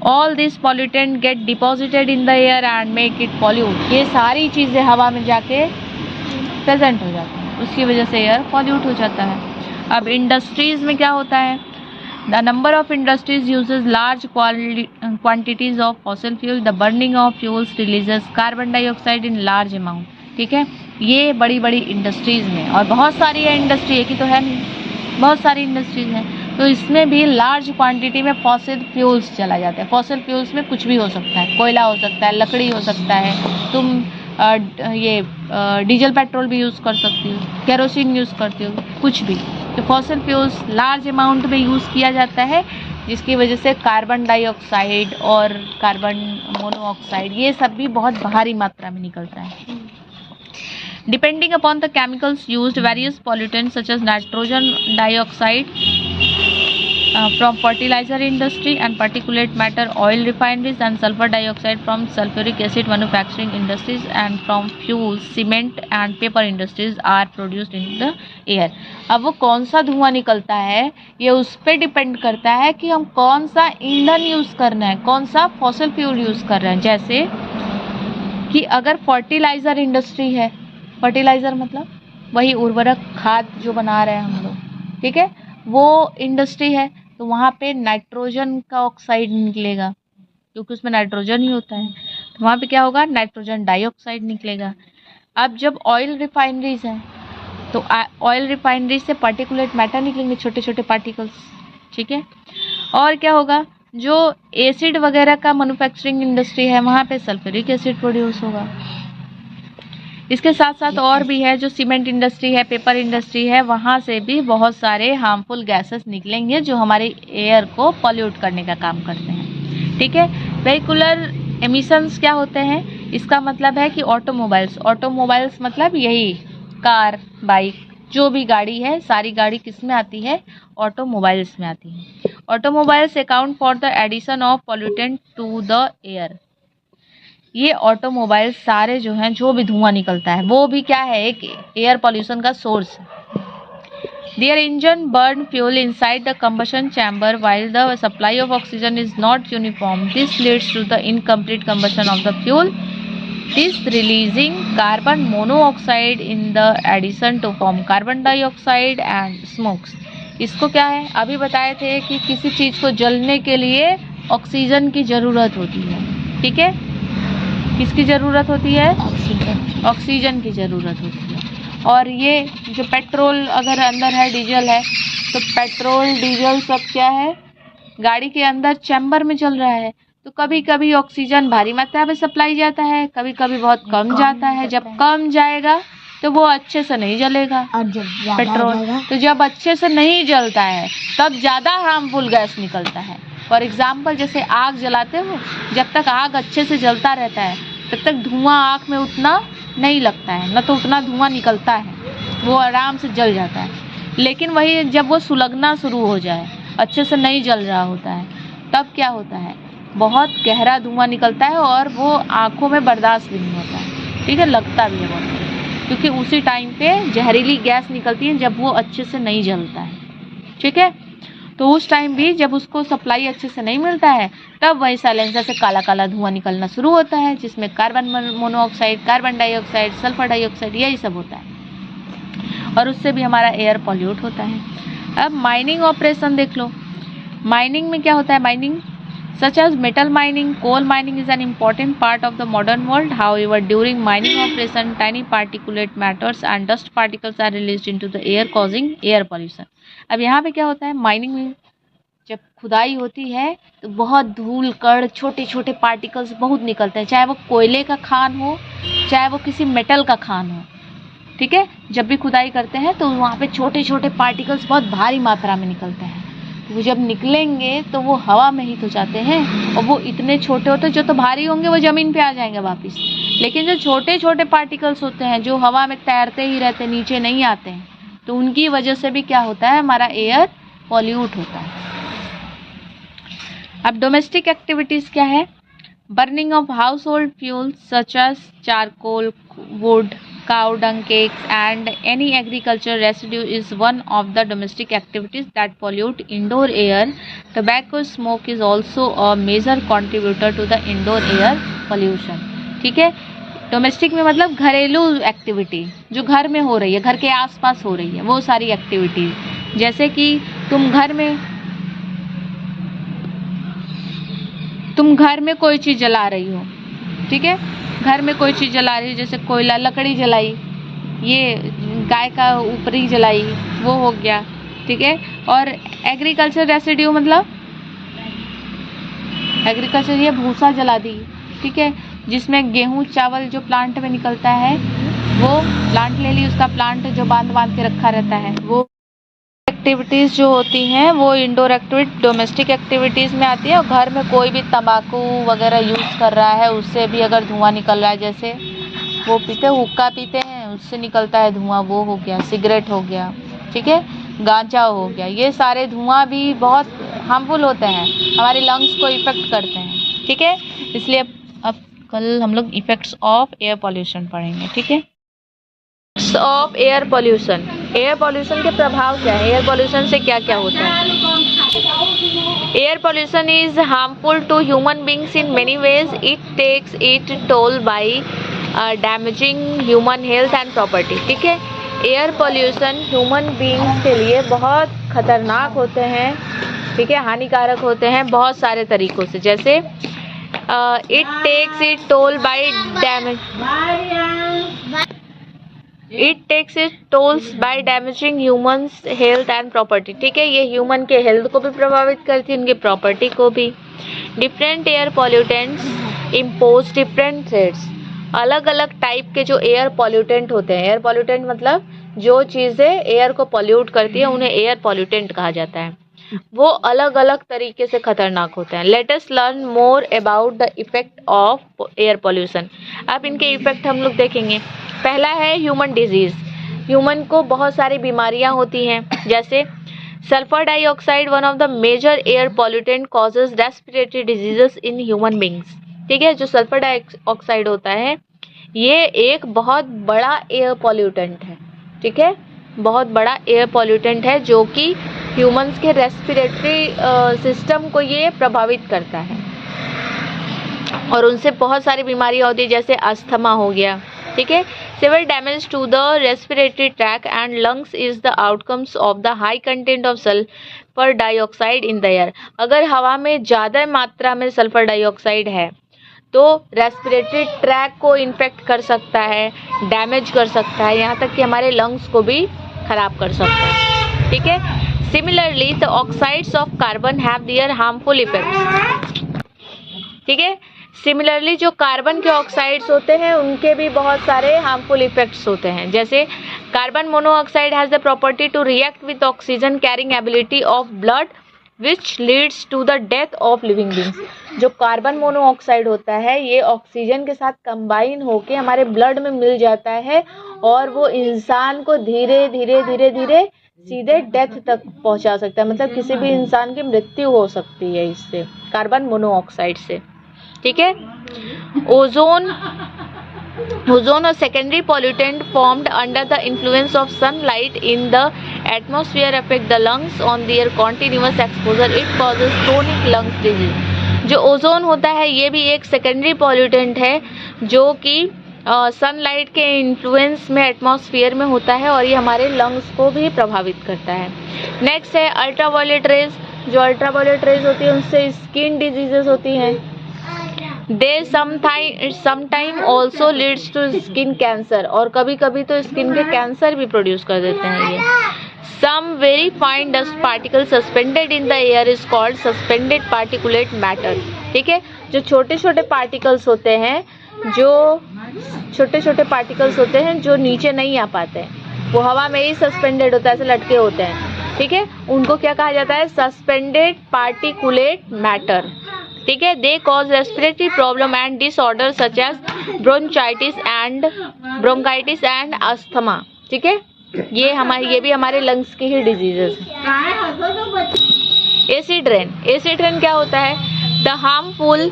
Speaker 1: All this pollutant get deposited in the air and make it pollute. ये सारी चीज़ें हवा में जाके प्रेजेंट हो जाती हैं, उसकी वजह से एयर पॉल्यूट हो जाता है। अब इंडस्ट्रीज़ में क्या होता है, The number of industries uses large quantities of fossil fuel. The burning of fuels releases carbon dioxide in large amount. ठीक है, ये बड़ी बड़ी इंडस्ट्रीज़ में, और बहुत सारी है इंडस्ट्री, एक ही तो है नहीं, बहुत सारी इंडस्ट्रीज़ हैं, तो इसमें भी लार्ज क्वांटिटी में फॉसिल फ्यूल्स चला जाता है। फॉसिल फ्यूल्स में कुछ भी हो सकता है, कोयला हो सकता है, लकड़ी हो सकता है, तुम डीजल पेट्रोल भी यूज़ कर सकती हो, केरोसिन यूज़ करती हो, कुछ भी। तो फॉसिल फ्यूल्स लार्ज अमाउंट में यूज़ किया जाता है, जिसकी वजह से कार्बन डाइऑक्साइड और कार्बन मोनोऑक्साइड ये सब भी बहुत भारी मात्रा में निकलता है। Depending upon the chemicals used, various pollutants such as nitrogen dioxide from fertilizer industry and particulate matter, oil refineries, and sulfur dioxide from sulfuric acid manufacturing industries, and from fuels, cement and paper industries are produced in the air. अब वो कौन सा धुआं निकलता है, ये उस पर डिपेंड करता है कि हम कौन सा ईंधन यूज़ करना है, कौन सा फॉसिल फ्यूल यूज़ कर रहे हैं। जैसे कि अगर फर्टिलाइज़र इंडस्ट्री है, फर्टिलाइज़र मतलब वही उर्वरक, खाद जो बना रहे हैं हम लोग, ठीक है, वो इंडस्ट्री है, तो वहाँ पे नाइट्रोजन का ऑक्साइड निकलेगा, क्योंकि उसमें नाइट्रोजन ही होता है, तो वहाँ पे क्या होगा, नाइट्रोजन डाइऑक्साइड निकलेगा। अब जब ऑयल रिफाइनरीज हैं, तो ऑयल रिफाइनरी से पार्टिकुलेट मैटर निकलेंगे, छोटे छोटे पार्टिकल्स। ठीक है, और क्या होगा, जो एसिड वगैरह का मैन्युफैक्चरिंग इंडस्ट्री है, वहाँ पे सल्फ्यूरिक एसिड प्रोड्यूस होगा। इसके साथ साथ और भी है, जो सीमेंट इंडस्ट्री है, पेपर इंडस्ट्री है, वहाँ से भी बहुत सारे हार्मफुल गैसेस निकलेंगे जो हमारे एयर को पॉल्यूट करने का काम करते हैं। ठीक है, वेहिकुलर एमिशंस क्या होते हैं, इसका मतलब है कि ऑटोमोबाइल्स मतलब यही कार, बाइक, जो भी गाड़ी है, सारी गाड़ी किस में आती है, ऑटोमोबाइल्स में आती है। Automobiles account for the addition of pollutant to the air. ये ऑटोमोबाइल्स सारे जो हैं, जो भी धुआं निकलता है, वो भी क्या है, एक एयर पॉल्यूशन का सोर्स है। Their engine burn fuel inside the combustion chamber while the supply of oxygen is not uniform. This leads to the incomplete combustion of the fuel. This releasing carbon monoxide in the addition to form carbon dioxide and smokes. इसको क्या है, अभी बताए थे कि किसी चीज़ को जलने के लिए ऑक्सीजन की ज़रूरत होती है, ठीक है। किसकी ज़रूरत होती है? ऑक्सीजन की ज़रूरत होती है। और ये जो पेट्रोल अगर अंदर है, डीजल है, तो पेट्रोल डीजल सब क्या है, गाड़ी के अंदर चैम्बर में चल रहा है, तो कभी कभी ऑक्सीजन भारी मात्रा में सप्लाई जाता है, कभी कभी बहुत कम जाता है। जब कम जाएगा तो वो अच्छे से नहीं जलेगा
Speaker 2: और जब
Speaker 1: पेट्रोल, तो जब अच्छे से नहीं जलता है तब ज़्यादा हार्मफुल गैस निकलता है। फॉर एग्जाम्पल, जैसे आग जलाते हो, जब तक आग अच्छे से जलता रहता है तब तक धुआं आँख में उतना नहीं लगता है, न तो उतना धुआं निकलता है, वो आराम से जल जाता है। लेकिन वही जब वो सुलगना शुरू हो जाए, अच्छे से नहीं जल रहा होता है, तब क्या होता है, बहुत गहरा धुआं निकलता है और वो आँखों में बर्दाश्त भी नहीं होता है, ठीक है, लगता भी है बहुत, क्योंकि उसी टाइम पे जहरीली गैस निकलती है जब वो अच्छे से नहीं जलता है, ठीक है। तो उस टाइम भी जब उसको सप्लाई अच्छे से नहीं मिलता है, तब वही साइलेंसर से काला काला धुआं निकलना शुरू होता है, जिसमें carbon monoxide, carbon dioxide, sulphur dioxide, यही सब होता है, और उससे भी हमारा एयर पॉल्यूट होता है। अब माइनिंग ऑपरेशन देख लो। माइनिंग में क्या होता है, mining such as metal mining, coal mining is an important part of the modern world. However, during mining operation, tiny particulate matters and dust particles are released into the air, causing air pollution. अब यहाँ पे क्या होता है, mining में जब खुदाई होती है तो बहुत धूल कण, छोटे छोटे पार्टिकल्स बहुत निकलते हैं, चाहे वो कोयले का खान हो, चाहे वो किसी मेटल का खान हो, ठीक है। जब भी खुदाई करते हैं तो वहाँ पे छोटे छोटे पार्टिकल्स बहुत भारी मात्रा में निकलते हैं। वो जब निकलेंगे तो वो हवा में ही तो जाते हैं, और वो इतने छोटे होते हैं, जो तो भारी होंगे वो ज़मीन पे आ जाएंगे वापस, लेकिन जो छोटे छोटे पार्टिकल्स होते हैं जो हवा में तैरते ही रहते, नीचे नहीं आते हैं, तो उनकी वजह से भी क्या होता है, हमारा एयर पॉल्यूट होता है। अब डोमेस्टिक एक्टिविटीज़ क्या है, burning of household fuels such as charcoal, wood, cow dung cakes and any agricultural residue is one of the domestic activities that pollute indoor air. Tobacco smoke is also a major contributor to the indoor air pollution, ठीक है। Domestic में मतलब घरेलू activity जो घर में हो रही है, घर के आसपास हो रही है, वो सारी एक्टिविटीज, जैसे कि तुम घर में कोई चीज़ जला रही हो, ठीक है, घर में कोई चीज़ जला रही है, जैसे कोयला, लकड़ी जलाई, ये गाय का ऊपरी जलाई, वो हो गया, ठीक है। और एग्रीकल्चर रेसिड्यू मतलब एग्रीकल्चर, ये भूसा जला दी, ठीक है, जिसमें गेहूं चावल जो प्लांट में निकलता है, वो प्लांट ले ली, उसका प्लांट जो बांध के रखा रहता है, वो एक्टिविटीज़ जो होती हैं वो इंडोर एक्टिविटी डोमेस्टिक एक्टिविटीज़ में आती है। और घर में कोई भी तंबाकू वगैरह यूज़ कर रहा है, उससे भी अगर धुआं निकल रहा है, जैसे वो पीते, हुक्का पीते हैं, उससे निकलता है धुआं, वो हो गया, सिगरेट हो गया, ठीक है, गांजा हो गया, ये सारे धुआं भी बहुत हार्मफुल होते हैं, हमारे लंग्स को इफेक्ट करते हैं, ठीक है। इसलिए अब कल हम लोग इफेक्ट्स ऑफ एयर पॉल्यूशन पढ़ेंगे, ठीक है। Of air pollution, air pollution के प्रभाव क्या है, एयर पॉल्यूशन से क्या क्या होता है। Air pollution is harmful to human beings in many ways. It takes it toll by damaging human health and property, ठीक है। एयर पॉल्यूशन ह्यूमन बींग्स के लिए बहुत खतरनाक होते हैं, ठीक है, हानिकारक होते हैं बहुत सारे तरीक़ों से, जैसे it takes it toll by it takes it tolls by damaging humans health and property, ठीक है, ये ह्यूमन के हेल्थ को भी प्रभावित करती है, उनकी प्रॉपर्टी को भी। Different air pollutants impose different threats, अलग अलग टाइप के जो एयर पॉल्यूटेंट होते हैं, एयर पॉल्यूटेंट मतलब जो चीज़ें एयर को पॉल्यूट करती है उन्हें एयर पॉल्यूटेंट कहा जाता है, वो अलग अलग तरीके से खतरनाक होते हैं। Let us learn more about the effect of air pollution. अब इनके इफेक्ट हम लोग देखेंगे। पहला है ह्यूमन डिजीज़, ह्यूमन को बहुत सारी बीमारियां होती हैं, जैसे sulphur dioxide one of the major air pollutant causes respiratory diseases in human beings, ठीक है। जो सल्फर डाइऑक्साइड होता है ये एक बहुत बड़ा एयर पॉल्यूटेंट है, ठीक है, बहुत बड़ा एयर पॉल्यूटेंट है जो कि ह्यूमंस के रेस्पिरेटरी सिस्टम को ये प्रभावित करता है। और उनसे बहुत सारी बीमारियां होती है, जैसे अस्थमा हो गया, ठीक है। Several damage to the respiratory tract and lungs is the outcomes of the high content of sulphur dioxide in the air. अगर हवा में ज़्यादा मात्रा में सल्फर डाइऑक्साइड है तो रेस्पिरेटरी ट्रैक को इन्फेक्ट कर सकता है, डैमेज कर सकता है, यहाँ तक कि हमारे लंग्स को भी खराब कर सकता है, ठीक है। Similarly the oxides of carbon have their harmful effects, ठीक है। सिमिलरली जो कार्बन के ऑक्साइड्स होते हैं उनके भी बहुत सारे हार्मफुल इफेक्ट्स होते हैं, जैसे carbon monoxide has the property to react with oxygen carrying ability of blood which leads to the death of living beings. जो कार्बन मोनोऑक्साइड होता है ये ऑक्सीजन के साथ कंबाइन होके हमारे ब्लड में मिल जाता है और वो इंसान को धीरे धीरे धीरे धीरे सीधे डेथ तक पहुंचा सकता है, मतलब किसी भी इंसान की मृत्यु हो सकती है इससे, कार्बन मोनोऑक्साइड से, ठीक है। ओजोन और secondary pollutant formed under the influence of sunlight in the atmosphere affect the lungs on their continuous exposure, it causes chronic lungs disease. जो ओजोन होता है ये भी एक सेकेंडरी पॉल्यूटेंट है जो कि सनलाइट के इन्फ्लुएंस में एटमॉस्फेयर में होता है और ये हमारे लंग्स को भी प्रभावित करता है। नेक्स्ट है अल्ट्रावायलेट रेज। जो अल्ट्रावायलेट रेज होती है उनसे स्किन डिजीजेस होती हैं। They sometime also leads to skin cancer, और कभी कभी तो स्किन के कैंसर भी प्रोड्यूस कर देते हैं ये। Some very fine dust particle suspended in the air is called suspended particulate matter, ठीक है। जो छोटे छोटे पार्टिकल्स होते हैं जो नीचे नहीं आ पाते हैं, वो हवा में ही सस्पेंडेड होता है, ऐसे लटके होते हैं, ठीक है, उनको क्या कहा जाता है, सस्पेंडेड पार्टिकुलेट मैटर, ठीक है। They cause respiratory problem and disorder such as bronchitis and asthma, ठीक है। ये भी हमारे लंग्स की ही डिजीजेस हैं। एसिड रेन क्या होता है, द हार्मफुल,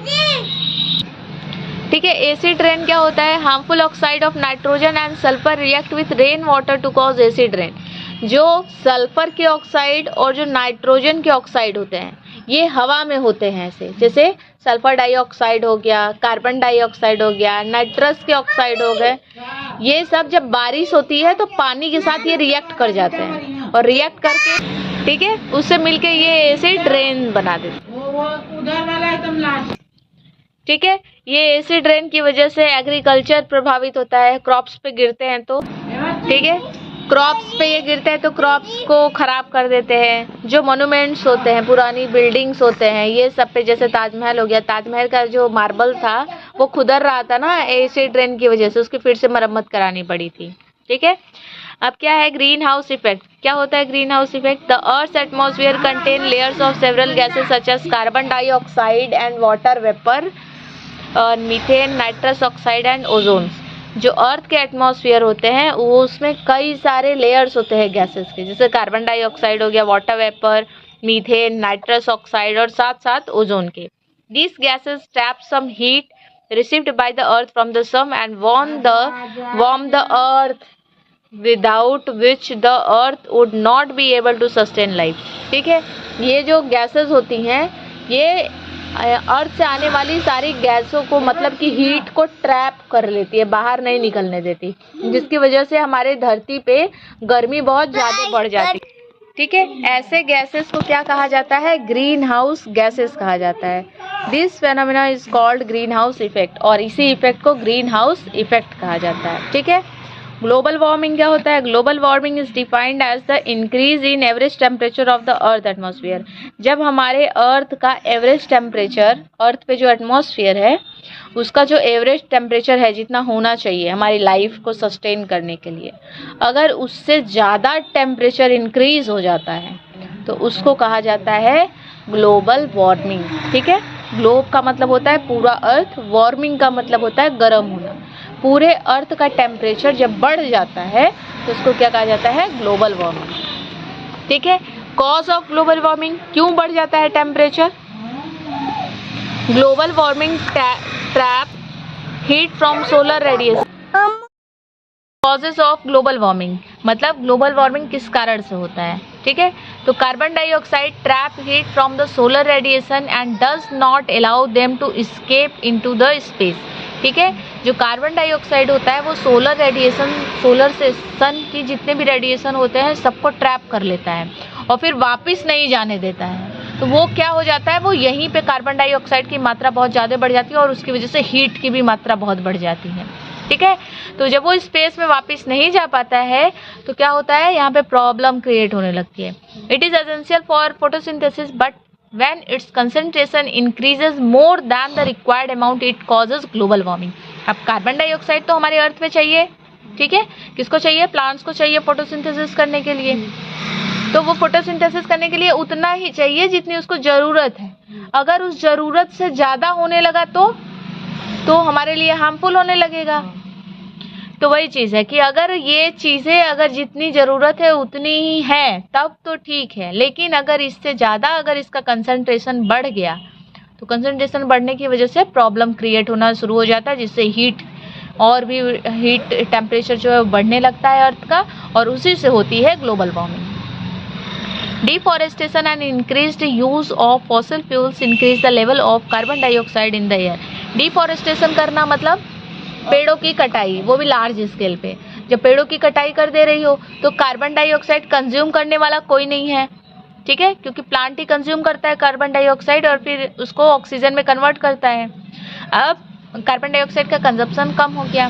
Speaker 1: ठीक है। एसिड रेन क्या होता है, harmful oxide of nitrogen and sulphur react with rain water to cause acid rain. जो सल्फर के ऑक्साइड और जो नाइट्रोजन के ऑक्साइड होते हैं ये हवा में होते हैं ऐसे, जैसे सल्फर डाइऑक्साइड हो गया, कार्बन डाइऑक्साइड हो गया, नाइट्रस के ऑक्साइड हो गए, ये सब जब बारिश होती है तो पानी के साथ ये रिएक्ट कर जाते हैं और रिएक्ट करके, ठीक है, उससे मिलके ये एसिड रेन बना देते हैं, ठीक है। ये एसिड रेन की वजह से एग्रीकल्चर प्रभावित होता है, क्रॉप्स पे गिरते हैं तो, ठीक है, क्रॉप्स पे ये गिरते हैं तो क्रॉप्स को खराब कर देते हैं। जो मोन्यूमेंट्स होते हैं, पुरानी बिल्डिंग्स होते हैं, ये सब पे, जैसे ताजमहल हो गया, ताजमहल का जो मार्बल था वो खुदर रहा था ना एसिड रेन की वजह से, उसकी फिर से मरम्मत करानी पड़ी थी, ठीक है। अब क्या है ग्रीन हाउस इफेक्ट। क्या होता है greenhouse effect, the earth atmosphere contain layers of several gases such as carbon dioxide and water vapour, methane, nitrous oxide and ozone. जो अर्थ के एटमॉस्फेयर होते हैं वो उसमें कई सारे लेयर्स होते हैं गैसेस के, जैसे कार्बन डाइऑक्साइड हो गया, water vapour, methane, nitrous oxide और साथ साथ ओजोन के। These gases trap some heat received by the earth from the sun and warm the earth, without which the earth would not be able to sustain life, ठीक है। ये जो gases होती हैं ये अर्थ से आने वाली सारी गैसों को, मतलब कि हीट को ट्रैप कर लेती है, बाहर नहीं निकलने देती, जिसकी वजह से हमारे धरती पे गर्मी बहुत ज़्यादा बढ़ जाती है, ठीक है। ऐसे गैसेस को क्या कहा जाता है, ग्रीन हाउस गैसेस कहा जाता है। This phenomena is called green house effect, और इसी इफेक्ट को ग्रीन हाउस इफेक्ट कहा जाता है, ठीक है। ग्लोबल वार्मिंग क्या होता है, global warming is defined as the increase in average temperature of the earth atmosphere. जब हमारे अर्थ का एवरेज टेम्परेचर, अर्थ पे जो एटमॉस्फेयर है उसका जो एवरेज टेम्परेचर है जितना होना चाहिए हमारी लाइफ को सस्टेन करने के लिए, अगर उससे ज़्यादा टेम्परेचर इंक्रीज हो जाता है तो उसको कहा जाता है ग्लोबल वार्मिंग, ठीक है। ग्लोब का मतलब होता है पूरा अर्थ, वार्मिंग का मतलब होता है गर्म होना। पूरे अर्थ का टेम्परेचर जब बढ़ जाता है तो उसको क्या कहा जाता है, ग्लोबल वार्मिंग, ठीक है। कॉज ऑफ ग्लोबल वार्मिंग, क्यों बढ़ जाता है temperature, global warming trap heat from solar radiation. Causes of global warming, मतलब ग्लोबल वार्मिंग किस कारण से होता है, ठीक है। तो carbon dioxide trap heat from the solar radiation and does not allow them to escape into the space, ठीक है। जो कार्बन डाइऑक्साइड होता है वो सोलर रेडिएशन, सोलर से सन की जितने भी रेडिएशन होते हैं सबको ट्रैप कर लेता है और फिर वापस नहीं जाने देता है। तो वो क्या हो जाता है, वो यहीं पे कार्बन डाइऑक्साइड की मात्रा बहुत ज़्यादा बढ़ जाती है और उसकी वजह से हीट की भी मात्रा बहुत बढ़ जाती है, ठीक है। तो जब वो स्पेस में वापस नहीं जा पाता है तो क्या होता है, यहाँ पे प्रॉब्लम क्रिएट होने लगती है। It is essential for photosynthesis but when it's concentration increases more than the required amount it causes global warming. अब कार्बन डाइऑक्साइड तो हमारे अर्थ पे चाहिए, ठीक है, किसको चाहिए, प्लांट्स को चाहिए फोटोसिंथेसिस करने के लिए। तो वो फोटोसिंथेसिस करने के लिए उतना ही चाहिए जितनी उसको ज़रूरत है। अगर उस ज़रूरत से ज़्यादा होने लगा तो हमारे लिए हार्मफुल होने लगेगा। तो वही चीज़ है कि अगर ये चीज़ें अगर जितनी ज़रूरत है उतनी ही है तब तो ठीक है, लेकिन अगर इससे ज़्यादा अगर इसका कंसंट्रेशन बढ़ गया तो कंसंट्रेशन बढ़ने की वजह से प्रॉब्लम क्रिएट होना शुरू हो जाता है, जिससे हीट और भी हीट टेम्परेचर जो है वो बढ़ने लगता है अर्थ का, और उसी से होती है global warming. Deforestation and increased use of fossil fuels increase the level of carbon dioxide in the air. Deforestation करना मतलब पेड़ों की कटाई, वो भी लार्ज स्केल पे। जब पेड़ों की कटाई कर दे रही हो तो कार्बन डाइऑक्साइड कंज्यूम करने वाला कोई नहीं है, ठीक है, क्योंकि प्लांट ही कंज्यूम करता है कार्बन डाइऑक्साइड और फिर उसको ऑक्सीजन में कन्वर्ट करता है। अब कार्बन डाइऑक्साइड का कंजप्शन कम हो गया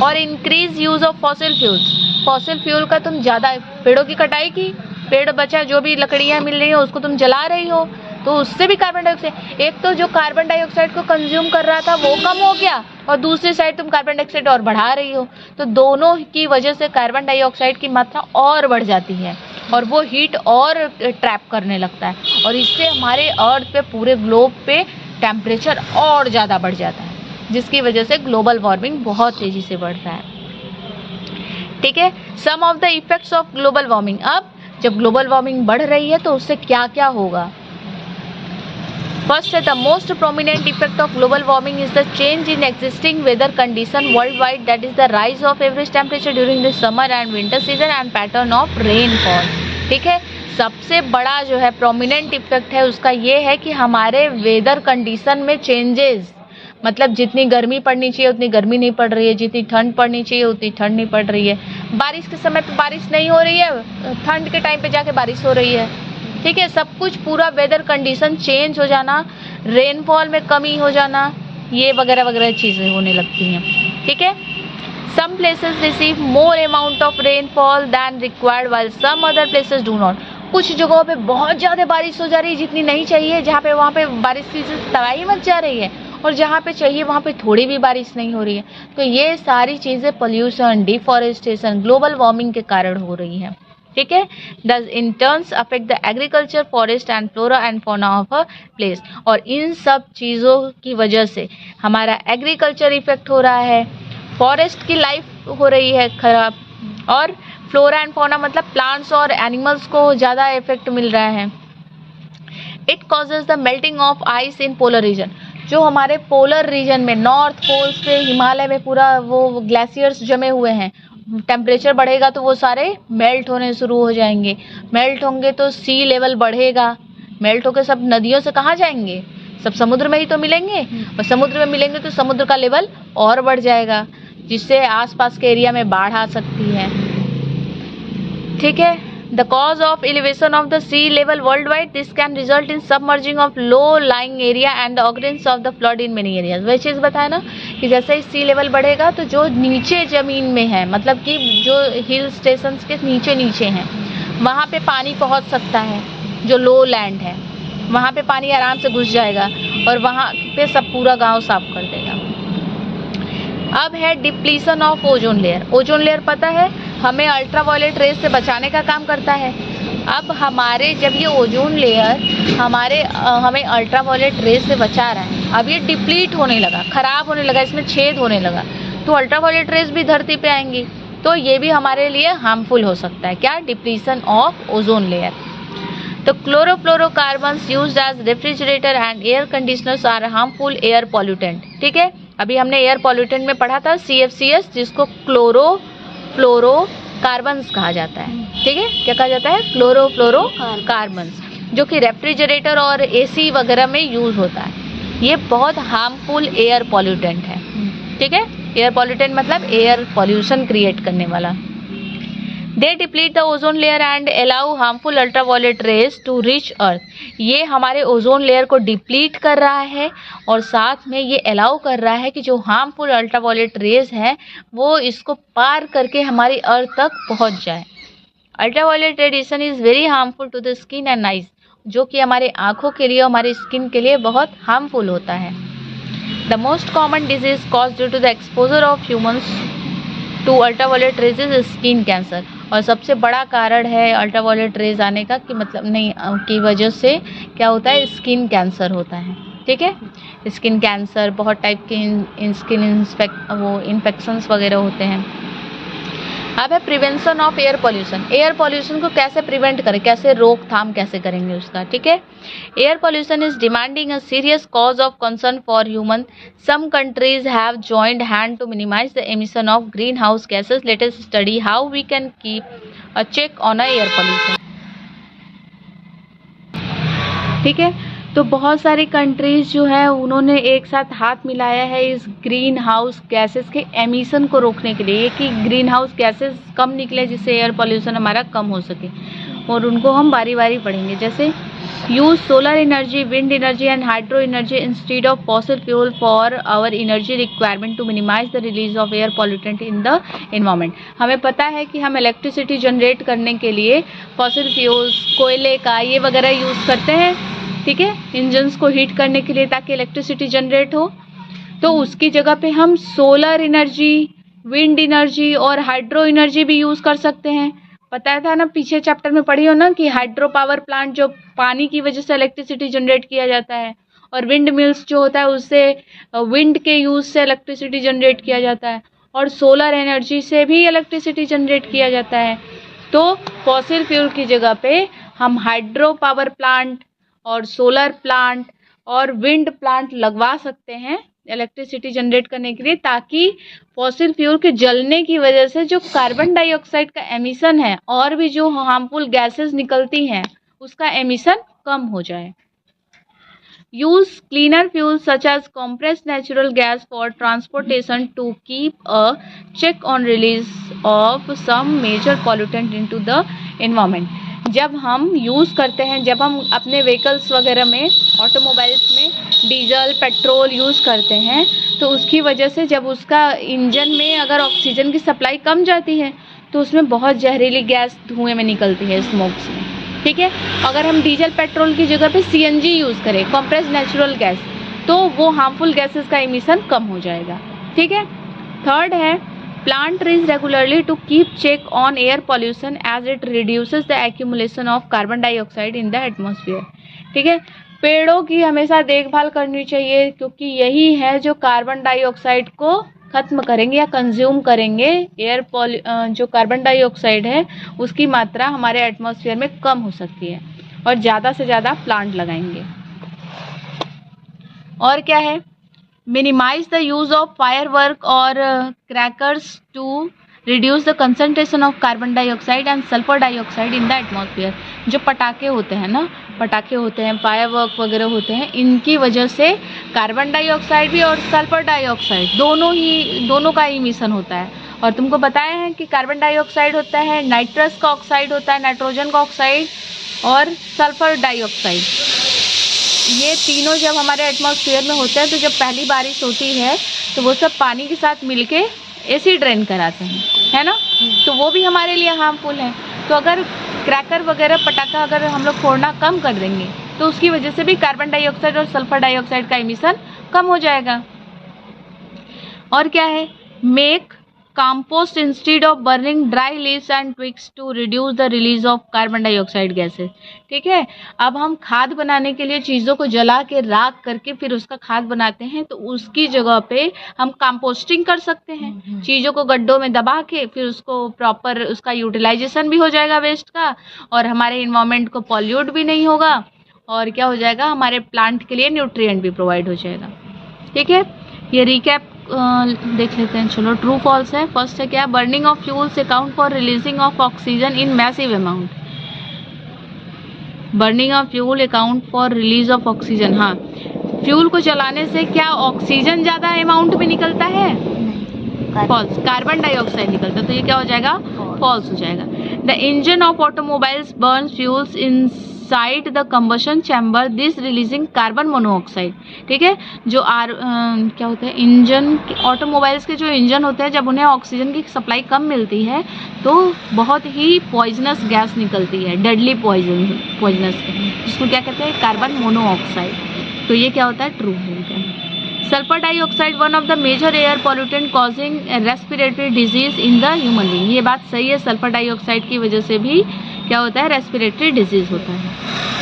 Speaker 1: और increase use of fossil fuels. Fossil fuel का तुम ज़्यादा, पेड़ों की कटाई की, पेड़ बचा, जो भी लकड़ियाँ मिल रही हो उसको तुम जला रही हो, तो उससे भी कार्बन डाइऑक्साइड, एक तो जो कार्बन डाइऑक्साइड को कंज्यूम कर रहा था वो कम हो गया और दूसरी साइड तुम कार्बन डाइऑक्साइड और बढ़ा रही हो, तो दोनों की वजह से कार्बन डाइऑक्साइड की मात्रा और बढ़ जाती है और वो हीट और ट्रैप करने लगता है और इससे हमारे अर्थ पे, पूरे ग्लोब पे टेम्परेचर और ज़्यादा बढ़ जाता है, जिसकी वजह से ग्लोबल वार्मिंग बहुत तेज़ी से बढ़ रहा है, ठीक है। Some of the effects of global warming. अब जब ग्लोबल वार्मिंग बढ़ रही है तो उससे क्या क्या होगा। फर्स्ट है, the most prominent effect of global warming is the change in existing weather condition worldwide, that is the rise of average temperature during the summer and winter season and pattern of rainfall, ठीक है। सबसे बड़ा जो है prominent effect है उसका ये है कि हमारे वेदर कंडीशन में चेंजेस, मतलब जितनी गर्मी पड़नी चाहिए उतनी गर्मी नहीं पड़ रही है, जितनी ठंड पड़नी चाहिए उतनी ठंड नहीं पड़ रही है, बारिश के समय पे बारिश नहीं हो रही है, ठंड के टाइम पे जाके बारिश हो रही है, ठीक है। सब कुछ पूरा वेदर कंडीशन चेंज हो जाना, रेनफॉल में कमी हो जाना, ये वगैरह वगैरह चीज़ें होने लगती हैं, ठीक है। Some places receive more amount of rainfall than required while some other places do not. कुछ जगहों पे बहुत ज़्यादा बारिश हो जा रही है जितनी नहीं चाहिए, जहाँ पे वहाँ पे बारिश की तबाही मच जा रही है, और जहाँ पे चाहिए वहाँ पे थोड़ी भी बारिश नहीं हो रही है। तो ये सारी चीज़ें पोल्यूशन, डिफॉरेस्टेशन, ग्लोबल वार्मिंग के कारण हो रही हैं, ठीक है। Does in turns affect the agriculture, forest and flora and fauna of a place. और इन सब चीज़ों की वजह से हमारा एग्रीकल्चर इफेक्ट हो रहा है, फॉरेस्ट की लाइफ हो रही है खराब, और फ्लोरा एंड फौना मतलब प्लांट्स और एनिमल्स को ज़्यादा इफेक्ट मिल रहा है। It causes the melting of ice in polar region. जो हमारे पोलर रीजन में, नॉर्थ पोल्स पे, हिमालय में पूरा वो ग्लेशियर्स जमे हुए हैं, टेम्परेचर बढ़ेगा तो वो सारे मेल्ट होने शुरू हो जाएंगे, मेल्ट होंगे तो सी लेवल बढ़ेगा, मेल्ट होकर सब नदियों से कहाँ जाएंगे, सब समुद्र में ही तो मिलेंगे, और समुद्र में मिलेंगे तो समुद्र का लेवल और बढ़ जाएगा, जिससे आसपास के एरिया में बाढ़ आ सकती है, ठीक है। The cause of elevation of the sea level worldwide, this can result in submerging of low lying area and the occurrence of the flood in many areas. वही चीज़ बताया ना कि जैसे ही सी लेवल बढ़ेगा तो जो नीचे ज़मीन में है, मतलब कि जो हिल स्टेशन के नीचे नीचे हैं, वहाँ पे पानी पहुँच सकता है, जो लो लैंड है वहाँ पे पानी आराम से घुस जाएगा और वहाँ पे सब पूरा गाँव साफ कर देगा। अब है depletion of ozone layer. Ozone layer पता है हमें अल्ट्रावायलेट रेज से बचाने का काम करता है। अब हमारे जब ये ओजोन लेयर हमें अल्ट्रावायलेट रेज से बचा रहा है, अब ये डिप्लीट होने लगा, ख़राब होने लगा, इसमें छेद होने लगा, तो अल्ट्रावायलेट रेज भी धरती पे आएंगी, तो ये भी हमारे लिए हार्मफुल हो सकता है। क्या? Depletion of ozone layer. तो chlorofluorocarbons used as refrigerator and air conditioners are harmful air pollutant. ठीक है, अभी हमने एयर पॉल्यूटेंट में पढ़ा था CFCS, जिसको क्लोरो क्लोरोफ्लोरोकार्बन्स कहा जाता है। ठीक है, क्या कहा जाता है? क्लोरोफ्लोरोकार्बन्स, जो कि रेफ्रिजरेटर और एसी वगैरह में यूज होता है। ये बहुत हार्मफुल एयर पॉल्यूटेंट है। ठीक है, एयर पॉल्यूटेंट मतलब एयर पॉल्यूशन क्रिएट करने वाला। They deplete the ozone layer and allow harmful ultraviolet rays to reach earth. ये हमारे ओजोन लेयर को डिप्लीट कर रहा है और साथ में ये अलाउ कर रहा है कि जो हार्मफुल अल्ट्रावायलेट रेज है वो इसको पार करके हमारी अर्थ तक पहुंच जाए। Ultraviolet radiation is very harmful to the skin and eyes, जो कि हमारे आँखों के लिए, हमारी स्किन के लिए बहुत हार्मफुल होता है। The most common disease cause due to the exposure of humans to ultraviolet rays is skin cancer. और सबसे बड़ा कारण है अल्ट्रावायलेट रेज आने का कि मतलब नहीं की वजह से क्या होता है? स्किन कैंसर होता है। ठीक है, स्किन कैंसर, बहुत टाइप के स्किन इन्फेक्शंस वगैरह होते हैं। अब है prevention of air pollution. Air pollution को कैसे प्रिवेंट करें, कैसे रोकथाम कैसे करेंगे उसका? ठीक है, air pollution is demanding a serious cause of concern for human. Some countries have joined hand to minimise the emission of greenhouse gases. Let us study how we can keep a check on a air pollution. ठीक है, तो बहुत सारी countries जो है उन्होंने एक साथ हाथ मिलाया है इस ग्रीन हाउस गैसेस के एमिशन को रोकने के लिए, कि ग्रीन हाउस गैसेस कम निकले जिससे एयर पॉल्यूशन हमारा कम हो सके। और उनको हम बारी बारी पढ़ेंगे। जैसे use solar energy, wind energy and hydro energy instead of fossil fuel for our energy requirement to minimise the release of air pollutant in the environment. हमें पता है कि हम इलेक्ट्रिसिटी जनरेट करने के लिए फॉसिल फ्यूल्स, कोयले का ये वगैरह यूज़ करते हैं। ठीक है, इंजन्स को हीट करने के लिए ताकि इलेक्ट्रिसिटी जनरेट हो। तो उसकी जगह पे हम सोलर एनर्जी, विंड एनर्जी और हाइड्रो एनर्जी भी यूज़ कर सकते हैं। पता था ना, पीछे चैप्टर में पढ़ी हो ना कि हाइड्रो पावर प्लांट जो पानी की वजह से इलेक्ट्रिसिटी जनरेट किया जाता है, और विंड मिल्स जो होता है उससे विंड के यूज़ से इलेक्ट्रिसिटी जनरेट किया जाता है, और सोलर एनर्जी से भी इलेक्ट्रिसिटी जनरेट किया जाता है। तो फॉसिल फ्यूल की जगह पे हम हाइड्रो पावर प्लांट और सोलर प्लांट और विंड प्लांट लगवा सकते हैं इलेक्ट्रिसिटी जनरेट करने के लिए, ताकि फॉसिल फ्यूल के जलने की वजह से जो कार्बन डाइऑक्साइड का एमिशन है और भी जो हार्मफुल गैसेस निकलती हैं उसका एमिशन कम हो जाए। Use cleaner fuel such as compressed natural gas for transportation to keep a check on release of some major pollutant into the environment. जब हम यूज़ करते हैं, जब हम अपने व्हीकल्स वगैरह में, ऑटोमोबाइल्स में डीजल पेट्रोल यूज़ करते हैं, तो उसकी वजह से जब उसका इंजन में अगर ऑक्सीजन की सप्लाई कम जाती है तो उसमें बहुत जहरीली गैस धुएं में निकलती है, स्मोक्स में। ठीक है, अगर हम डीजल पेट्रोल की जगह पे सीएनजी यूज़ करें, कंप्रेस्ड नेचुरल गैस, तो वो हार्मफुल गैसेस का एमिशन कम हो जाएगा। ठीक है, थर्ड है plant trees regularly to keep check on air pollution as it reduces the accumulation of carbon dioxide in the atmosphere। ठीक है, पेड़ों की हमेशा देखभाल करनी चाहिए, क्योंकि यही है जो कार्बन डाइऑक्साइड को खत्म करेंगे या कंज्यूम करेंगे। जो कार्बन डाइऑक्साइड है उसकी मात्रा हमारे एटमॉस्फेयर में कम हो सकती है, और ज़्यादा से ज़्यादा प्लांट लगाएंगे। और क्या है? minimize the use of firework or crackers to reduce the concentration of carbon dioxide and sulfur dioxide in the atmosphere। जो पटाखे होते हैं ना, पटाखे होते हैं, फायरवर्क वगैरह होते हैं, इनकी वजह से कार्बन डाइऑक्साइड भी और सल्फर डाइऑक्साइड दोनों का इमिशन होता है। और तुमको बताया है कि कार्बन डाइऑक्साइड होता है, नाइट्रस का ऑक्साइड होता है, नाइट्रोजन का ऑक्साइड और सल्फर डाइऑक्साइड। ये तीनों जब हमारे एटमॉस्फेयर में होते हैं तो जब पहली बारिश होती है तो वो सब पानी के साथ मिलके एसिड रेन कराते हैं, है ना, तो वो भी हमारे लिए हार्मफुल है। तो अगर क्रैकर वगैरह पटाखा अगर हम लोग फोड़ना कम कर देंगे तो उसकी वजह से भी कार्बन डाइऑक्साइड और सल्फर डाइऑक्साइड का एमिशन कम हो जाएगा। और क्या है? Make compost instead of burning dry leaves and twigs to reduce the release of carbon dioxide gases। ठीक है, अब हम खाद बनाने के लिए चीज़ों को जला के राख करके फिर उसका खाद बनाते हैं, तो उसकी जगह पे हम कंपोस्टिंग कर सकते हैं। चीज़ों को गड्ढों में दबा के फिर उसको प्रॉपर उसका यूटिलाइजेशन भी हो जाएगा वेस्ट का, और हमारे इन्वायरमेंट को पॉल्यूट भी नहीं होगा, और क्या हो जाएगा, हमारे प्लांट के लिए न्यूट्रिएंट भी प्रोवाइड हो जाएगा। ठीक है, ये रिकैप देख लेते हैं, चलो ट्रू फॉल्स है। फर्स्ट है क्या, burning of fuels account for releasing of oxygen in massive amount. Burning of fuel account for release of oxygen, हाँ फ्यूल को जलाने से क्या ऑक्सीजन ज़्यादा अमाउंट में निकलता है? फॉल्स, कार्बन डाइऑक्साइड निकलता है, तो ये क्या हो जाएगा? फॉल्स हो जाएगा। The engine of automobiles burn fuels inside the combustion chamber this releasing carbon monoxide. ठीक है, जो क्या होता है, इंजन, ऑटोमोबाइल्स के जो इंजन होते हैं, जब उन्हें ऑक्सीजन की सप्लाई कम मिलती है तो बहुत ही पॉइजनस गैस निकलती है, डेडली पॉइजनस, जिसको क्या कहते हैं? Carbon monoxide. तो ये क्या होता है? ट्रू होता है। Sulphur dioxide one of the major air pollutant causing respiratory disease in the human being. ये बात सही है, सल्फर डाइऑक्साइड की वजह से भी क्या होता है? रेस्पिरेटरी डिजीज होता है।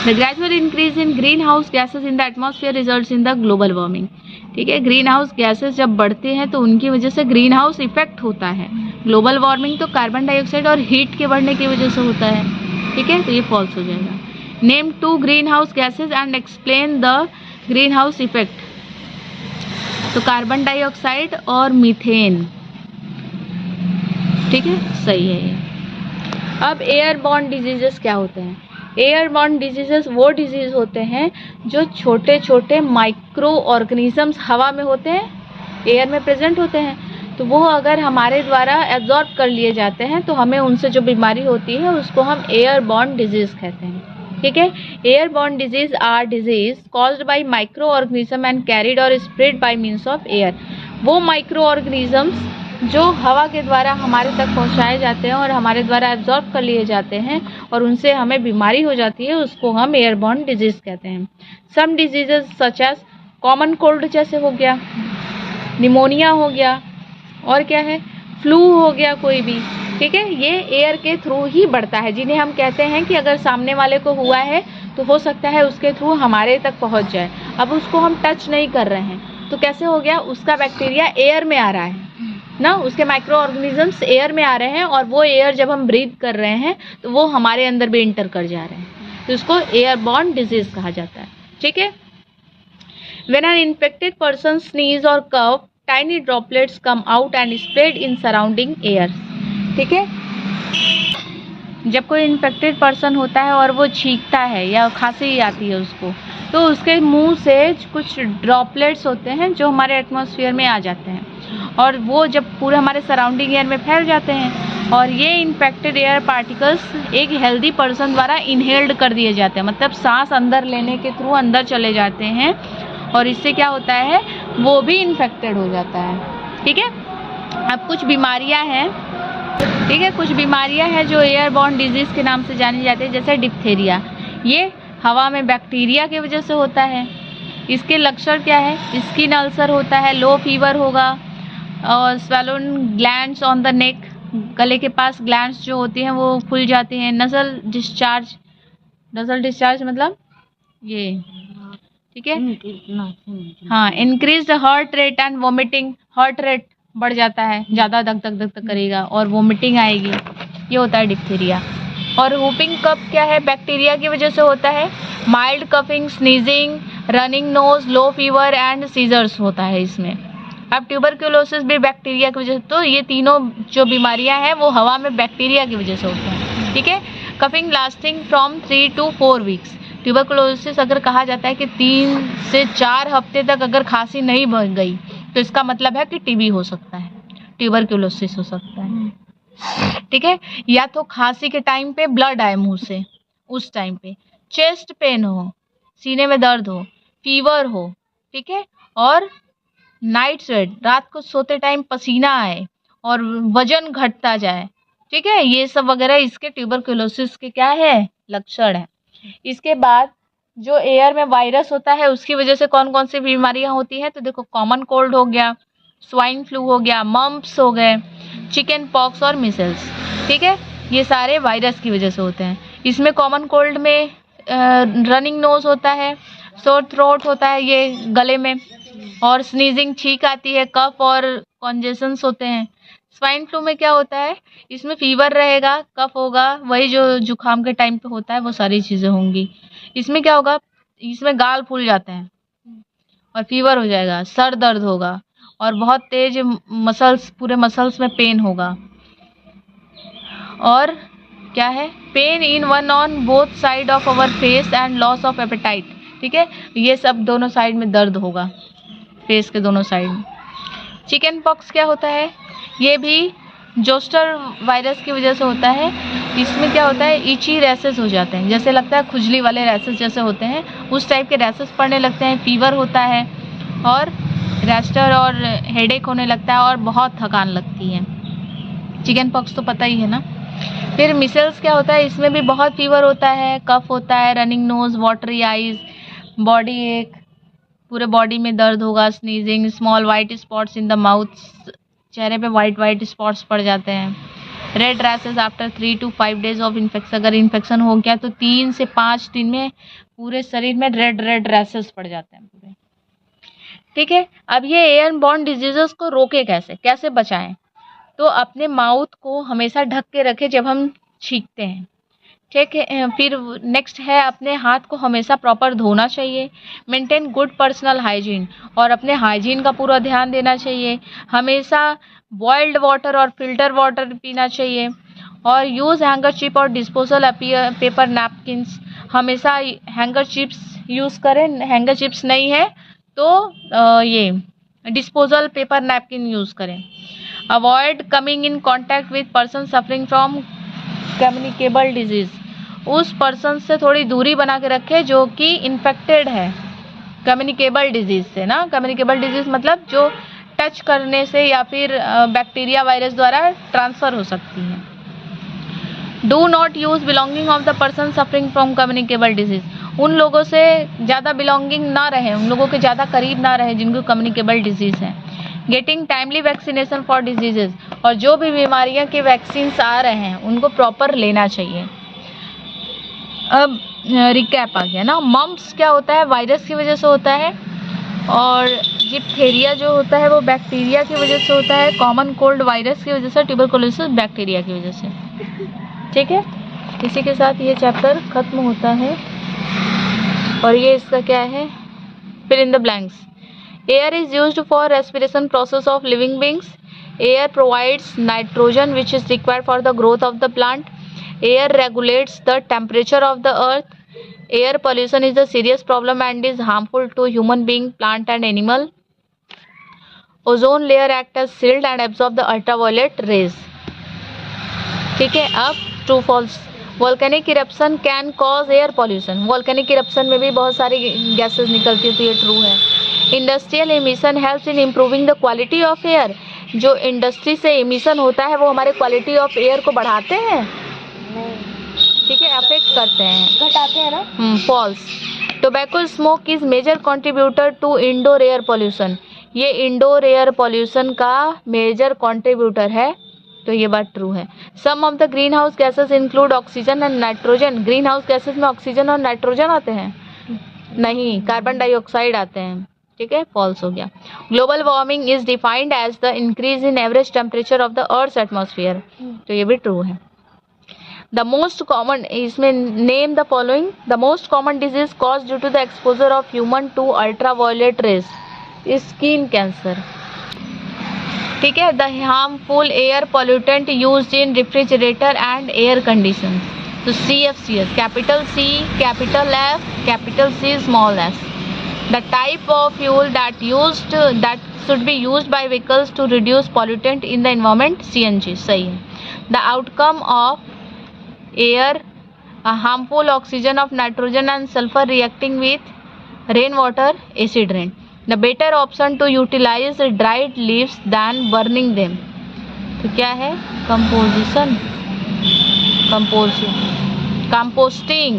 Speaker 1: The gradual increase in green house gases in the atmosphere results in the global warming. ठीक है, ग्रीन हाउस गैसेज जब बढ़ते हैं तो उनकी वजह से ग्रीन हाउस इफेक्ट होता है। ग्लोबल वार्मिंग तो कार्बन डाइऑक्साइड और हीट के बढ़ने की वजह से होता है। ठीक है, तो ये फॉल्स हो जाएगा। Name 2 green house gases and explain the greenhouse effect. तो कार्बन डाइऑक्साइड और मीथेन। ठीक है, सही है ये। अब एयरबॉर्न डिजीजेस क्या होते हैं? एयरबॉर्न डिजीजेस वो डिजीज होते हैं जो छोटे छोटे माइक्रो ऑर्गेनिजम्स हवा में होते हैं, एयर में प्रेजेंट होते हैं, तो वो अगर हमारे द्वारा एब्जॉर्ब कर लिए जाते हैं तो हमें उनसे जो बीमारी होती है उसको हम एयरबॉर्न डिजीज कहते हैं। ठीक है, airborne disease are disease caused by microorganism and carried और spread by means of air. वो माइक्रो ऑर्गेनिजम्स जो हवा के द्वारा हमारे तक पहुंचाए जाते हैं और हमारे द्वारा एब्जॉर्ब कर लिए जाते हैं और उनसे हमें बीमारी हो जाती है, उसको हम एयरबॉर्न डिजीज कहते हैं। Some diseases such as common cold जैसे हो गया, निमोनिया हो गया, और क्या है, फ्लू हो गया कोई भी। ठीक है, ये एयर के थ्रू ही बढ़ता है, जिन्हें हम कहते हैं कि अगर सामने वाले को हुआ है तो हो सकता है उसके थ्रू हमारे तक पहुंच जाए। अब उसको हम टच नहीं कर रहे हैं तो कैसे हो गया? उसका बैक्टीरिया एयर में आ रहा है ना, उसके माइक्रो ऑर्गेनिजम्स एयर में आ रहे हैं और वो एयर जब हम ब्रीथ कर रहे हैं तो वो हमारे अंदर भी इंटर कर जा रहे हैं, तो उसको एयरबॉर्न डिजीज कहा जाता है। ठीक है, when an infected person sneeze और cough tiny droplets come out and spread in surrounding air. ठीक है, जब कोई इन्फेक्टेड पर्सन होता है और वो छींकता है या खांसी आती है उसको, तो उसके मुंह से कुछ ड्रॉपलेट्स होते हैं जो हमारे एटमॉस्फेयर में आ जाते हैं और वो जब पूरे हमारे सराउंडिंग एयर में फैल जाते हैं और ये इन्फेक्टेड एयर पार्टिकल्स एक हेल्दी पर्सन द्वारा इनहेल्ड कर दिए जाते हैं, मतलब सांस अंदर लेने के थ्रू अंदर चले जाते हैं और इससे क्या होता है? वो भी इन्फेक्टेड हो जाता है। ठीक है, अब कुछ बीमारियां हैं, ठीक है, कुछ बीमारियां हैं जो एयरबॉर्न डिजीज के नाम से जानी जाती है, जैसे डिप्थेरिया। ये हवा में बैक्टीरिया की वजह से होता है। इसके लक्षण क्या है? स्किन अल्सर होता है, लो फीवर होगा और स्वैलोन ग्लैंड्स ऑन द नेक, गले के पास ग्लैंड्स जो होती हैं वो फूल जाती हैं। नजल डिस्चार्ज, नजल डिस्चार्ज मतलब ये, ठीक है, हाँ, increase heart rate and vomiting, heart rate बढ़ जाता है, ज़्यादा धक धक धक धक करेगा और वोमिटिंग आएगी, ये होता है डिप्थीरिया। और वूपिंग कफ क्या है? बैक्टीरिया की वजह से होता है। Mild coughing, sneezing, running nose, low fever and seizures होता है इसमें। अब ट्यूबरक्लोसिस भी बैक्टीरिया की वजह से, तो ये तीनों जो बीमारियां हैं वो हवा में बैक्टीरिया की वजह से होती हैं। ठीक है, coughing lasting from 3 to 4 weeks. Tuberculosis अगर कहा जाता है कि 3 से 4 हफ्ते तक अगर खांसी नहीं बन गई तो इसका मतलब है कि टीबी हो सकता है, ट्यूबरक्लोसिस हो सकता है। ठीक है, या तो खांसी के टाइम पे ब्लड आए मुंह से उस टाइम पे, चेस्ट पेन हो, सीने में दर्द हो, फीवर हो, ठीक है, और नाइट स्वेट, रात को सोते टाइम पसीना आए और वजन घटता जाए। ठीक है, ये सब वगैरह इसके ट्यूबरक्लोसिस के क्या है? लक्षण है। इसके बाद जो एयर में वायरस होता है उसकी वजह से कौन कौन सी बीमारियां होती हैं? तो देखो, कॉमन कोल्ड हो गया, स्वाइन फ्लू हो गया, मम्प्स हो गए, चिकन पॉक्स और मिसल्स। ठीक है, ये सारे वायरस की वजह से होते हैं। इसमें कॉमन कोल्ड में रनिंग नोज होता है, सोर थ्रोट होता है ये गले में, और स्नीजिंग, छींक आती है, कफ और कॉन्जेशंस होते हैं। स्वाइन फ्लू में क्या होता है? इसमें फीवर रहेगा, कफ होगा, वही जो जुकाम के टाइम पे होता है वो सारी चीज़ें होंगी। इसमें क्या होगा? इसमें गाल फूल जाते हैं और फीवर हो जाएगा, सर दर्द होगा और बहुत तेज मसल्स, पूरे मसल्स में पेन होगा। और क्या है, pain in one on both side of our face and loss of appetite. ठीक है, ये सब दोनों साइड में दर्द होगा, फेस के दोनों साइड में। चिकन पॉक्स क्या होता है, ये भी जोस्टर वायरस की वजह से होता है। इसमें क्या होता है, इची रैसेस हो जाते हैं, जैसे लगता है खुजली वाले रैसेस जैसे होते हैं, उस टाइप के रैसेस पड़ने लगते हैं, फीवर होता है और रैस्टर और हेडेक होने लगता है और बहुत थकान लगती है। चिकन पॉक्स तो पता ही है ना। फिर मिसल्स क्या होता है, इसमें भी बहुत फीवर होता है, कफ होता है, running nose, watery eyes, body एक, पूरे बॉडी में दर्द होगा, sneezing, small white spots in the mouth, चेहरे पे वाइट स्पॉट्स पड़ जाते हैं। Red rashes after 3 to 5 days of infection, अगर इन्फेक्शन हो गया तो 3 से 5 दिन में पूरे शरीर में रेड रैसेस पड़ जाते हैं पूरे। ठीक है, अब ये एयर बॉर्न डिजीजेस को रोके कैसे बचाएं, तो अपने माउथ को हमेशा ढक के रखें जब हम छींकते हैं। ठीक है, फिर नेक्स्ट है अपने हाथ को हमेशा प्रॉपर धोना चाहिए। मेंटेन गुड पर्सनल हाइजीन, और अपने हाइजीन का पूरा ध्यान देना चाहिए। हमेशा बॉइल्ड वाटर और फिल्टर वाटर पीना चाहिए। और यूज़ हैंगर चिप और डिस्पोजल पेपर नैपकिन्स, हमेशा हैंगर चिप्स यूज़ करें, हैंगर चिप्स नहीं है तो ये डिस्पोजल पेपर नैपकिन यूज़ करें। Avoid coming in contact with person suffering from communicable disease, उस पर्सन से थोड़ी दूरी बना के रखें जो कि इन्फेक्टेड है कम्युनिकेबल डिजीज़ से ना। कम्युनिकेबल डिजीज़ मतलब जो टच करने से या फिर बैक्टीरिया वायरस द्वारा ट्रांसफ़र हो सकती है। Do not use belonging of the person suffering from communicable disease, उन लोगों से ज़्यादा बिलोंगिंग ना रहे, उन लोगों के ज़्यादा करीब ना रहे जिनको कम्युनिकेबल डिजीज़ है। Getting timely vaccination for diseases, और जो भी बीमारियां के वैक्सीन्स आ रहे हैं उनको प्रॉपर लेना चाहिए। अब रिकैप आ गया ना। मम्प्स क्या होता है, वायरस की वजह से होता है, और डिप्थेरिया जो होता है वो बैक्टीरिया की वजह से होता है, कॉमन कोल्ड वायरस की वजह से, ट्यूबरकुलोसिस बैक्टीरिया की वजह से। ठीक है, इसी के साथ ये चैप्टर खत्म होता है। और ये इसका क्या है, fill in the blanks. Air is used for respiration process of living beings. Air provides nitrogen which is required for the growth of the plant. Air regulates the temperature of the earth. Air pollution is a serious problem and is harmful to human being, plant and animal. Ozone layer act as shield and absorb the ultraviolet rays. ठीक है, अब true false. Volcanic eruption can cause air pollution, volcanic eruption में भी बहुत सारी gases निकलती है तो ये ट्रू है। Industrial emission helps in improving the quality of air, जो इंडस्ट्री से एमिशन होता है वो हमारे क्वालिटी ऑफ एयर को बढ़ाते हैं, ठीक है, अफेक्ट करते हैं,
Speaker 2: घटाते हैं ना।
Speaker 1: False. Tobacco smoke is major contributor to indoor air pollution, ये इंडोर एयर पॉल्यूशन का मेजर कंट्रीब्यूटर है, तो ये बात ट्रू है। Some of the greenhouse gases include oxygen and nitrogen, greenhouse gases में ऑक्सीजन और नाइट्रोजन आते हैं? नहीं, कार्बन डाइऑक्साइड आते हैं, ठीक है, फॉल्स हो गया। Global warming is defined as the increase in average temperature of the earth atmosphere, तो ये भी ट्रू है। द मोस्ट कॉमन, इसमें name the following, the most common disease cause due to the exposure of human to ultraviolet rays, skin cancer, ठीक है। The harmful air pollutant used in refrigerator and air condition, तो CFCs, capital C, capital F, capital C, small s। The type of fuel that should be used by vehicles to reduce pollutant in the environment, CNG, सही है। The outcome of air, harmful oxygen of nitrogen and sulfur reacting with rainwater, acid rain. The better option to utilize dried leaves than burning them, तो क्या है, composting,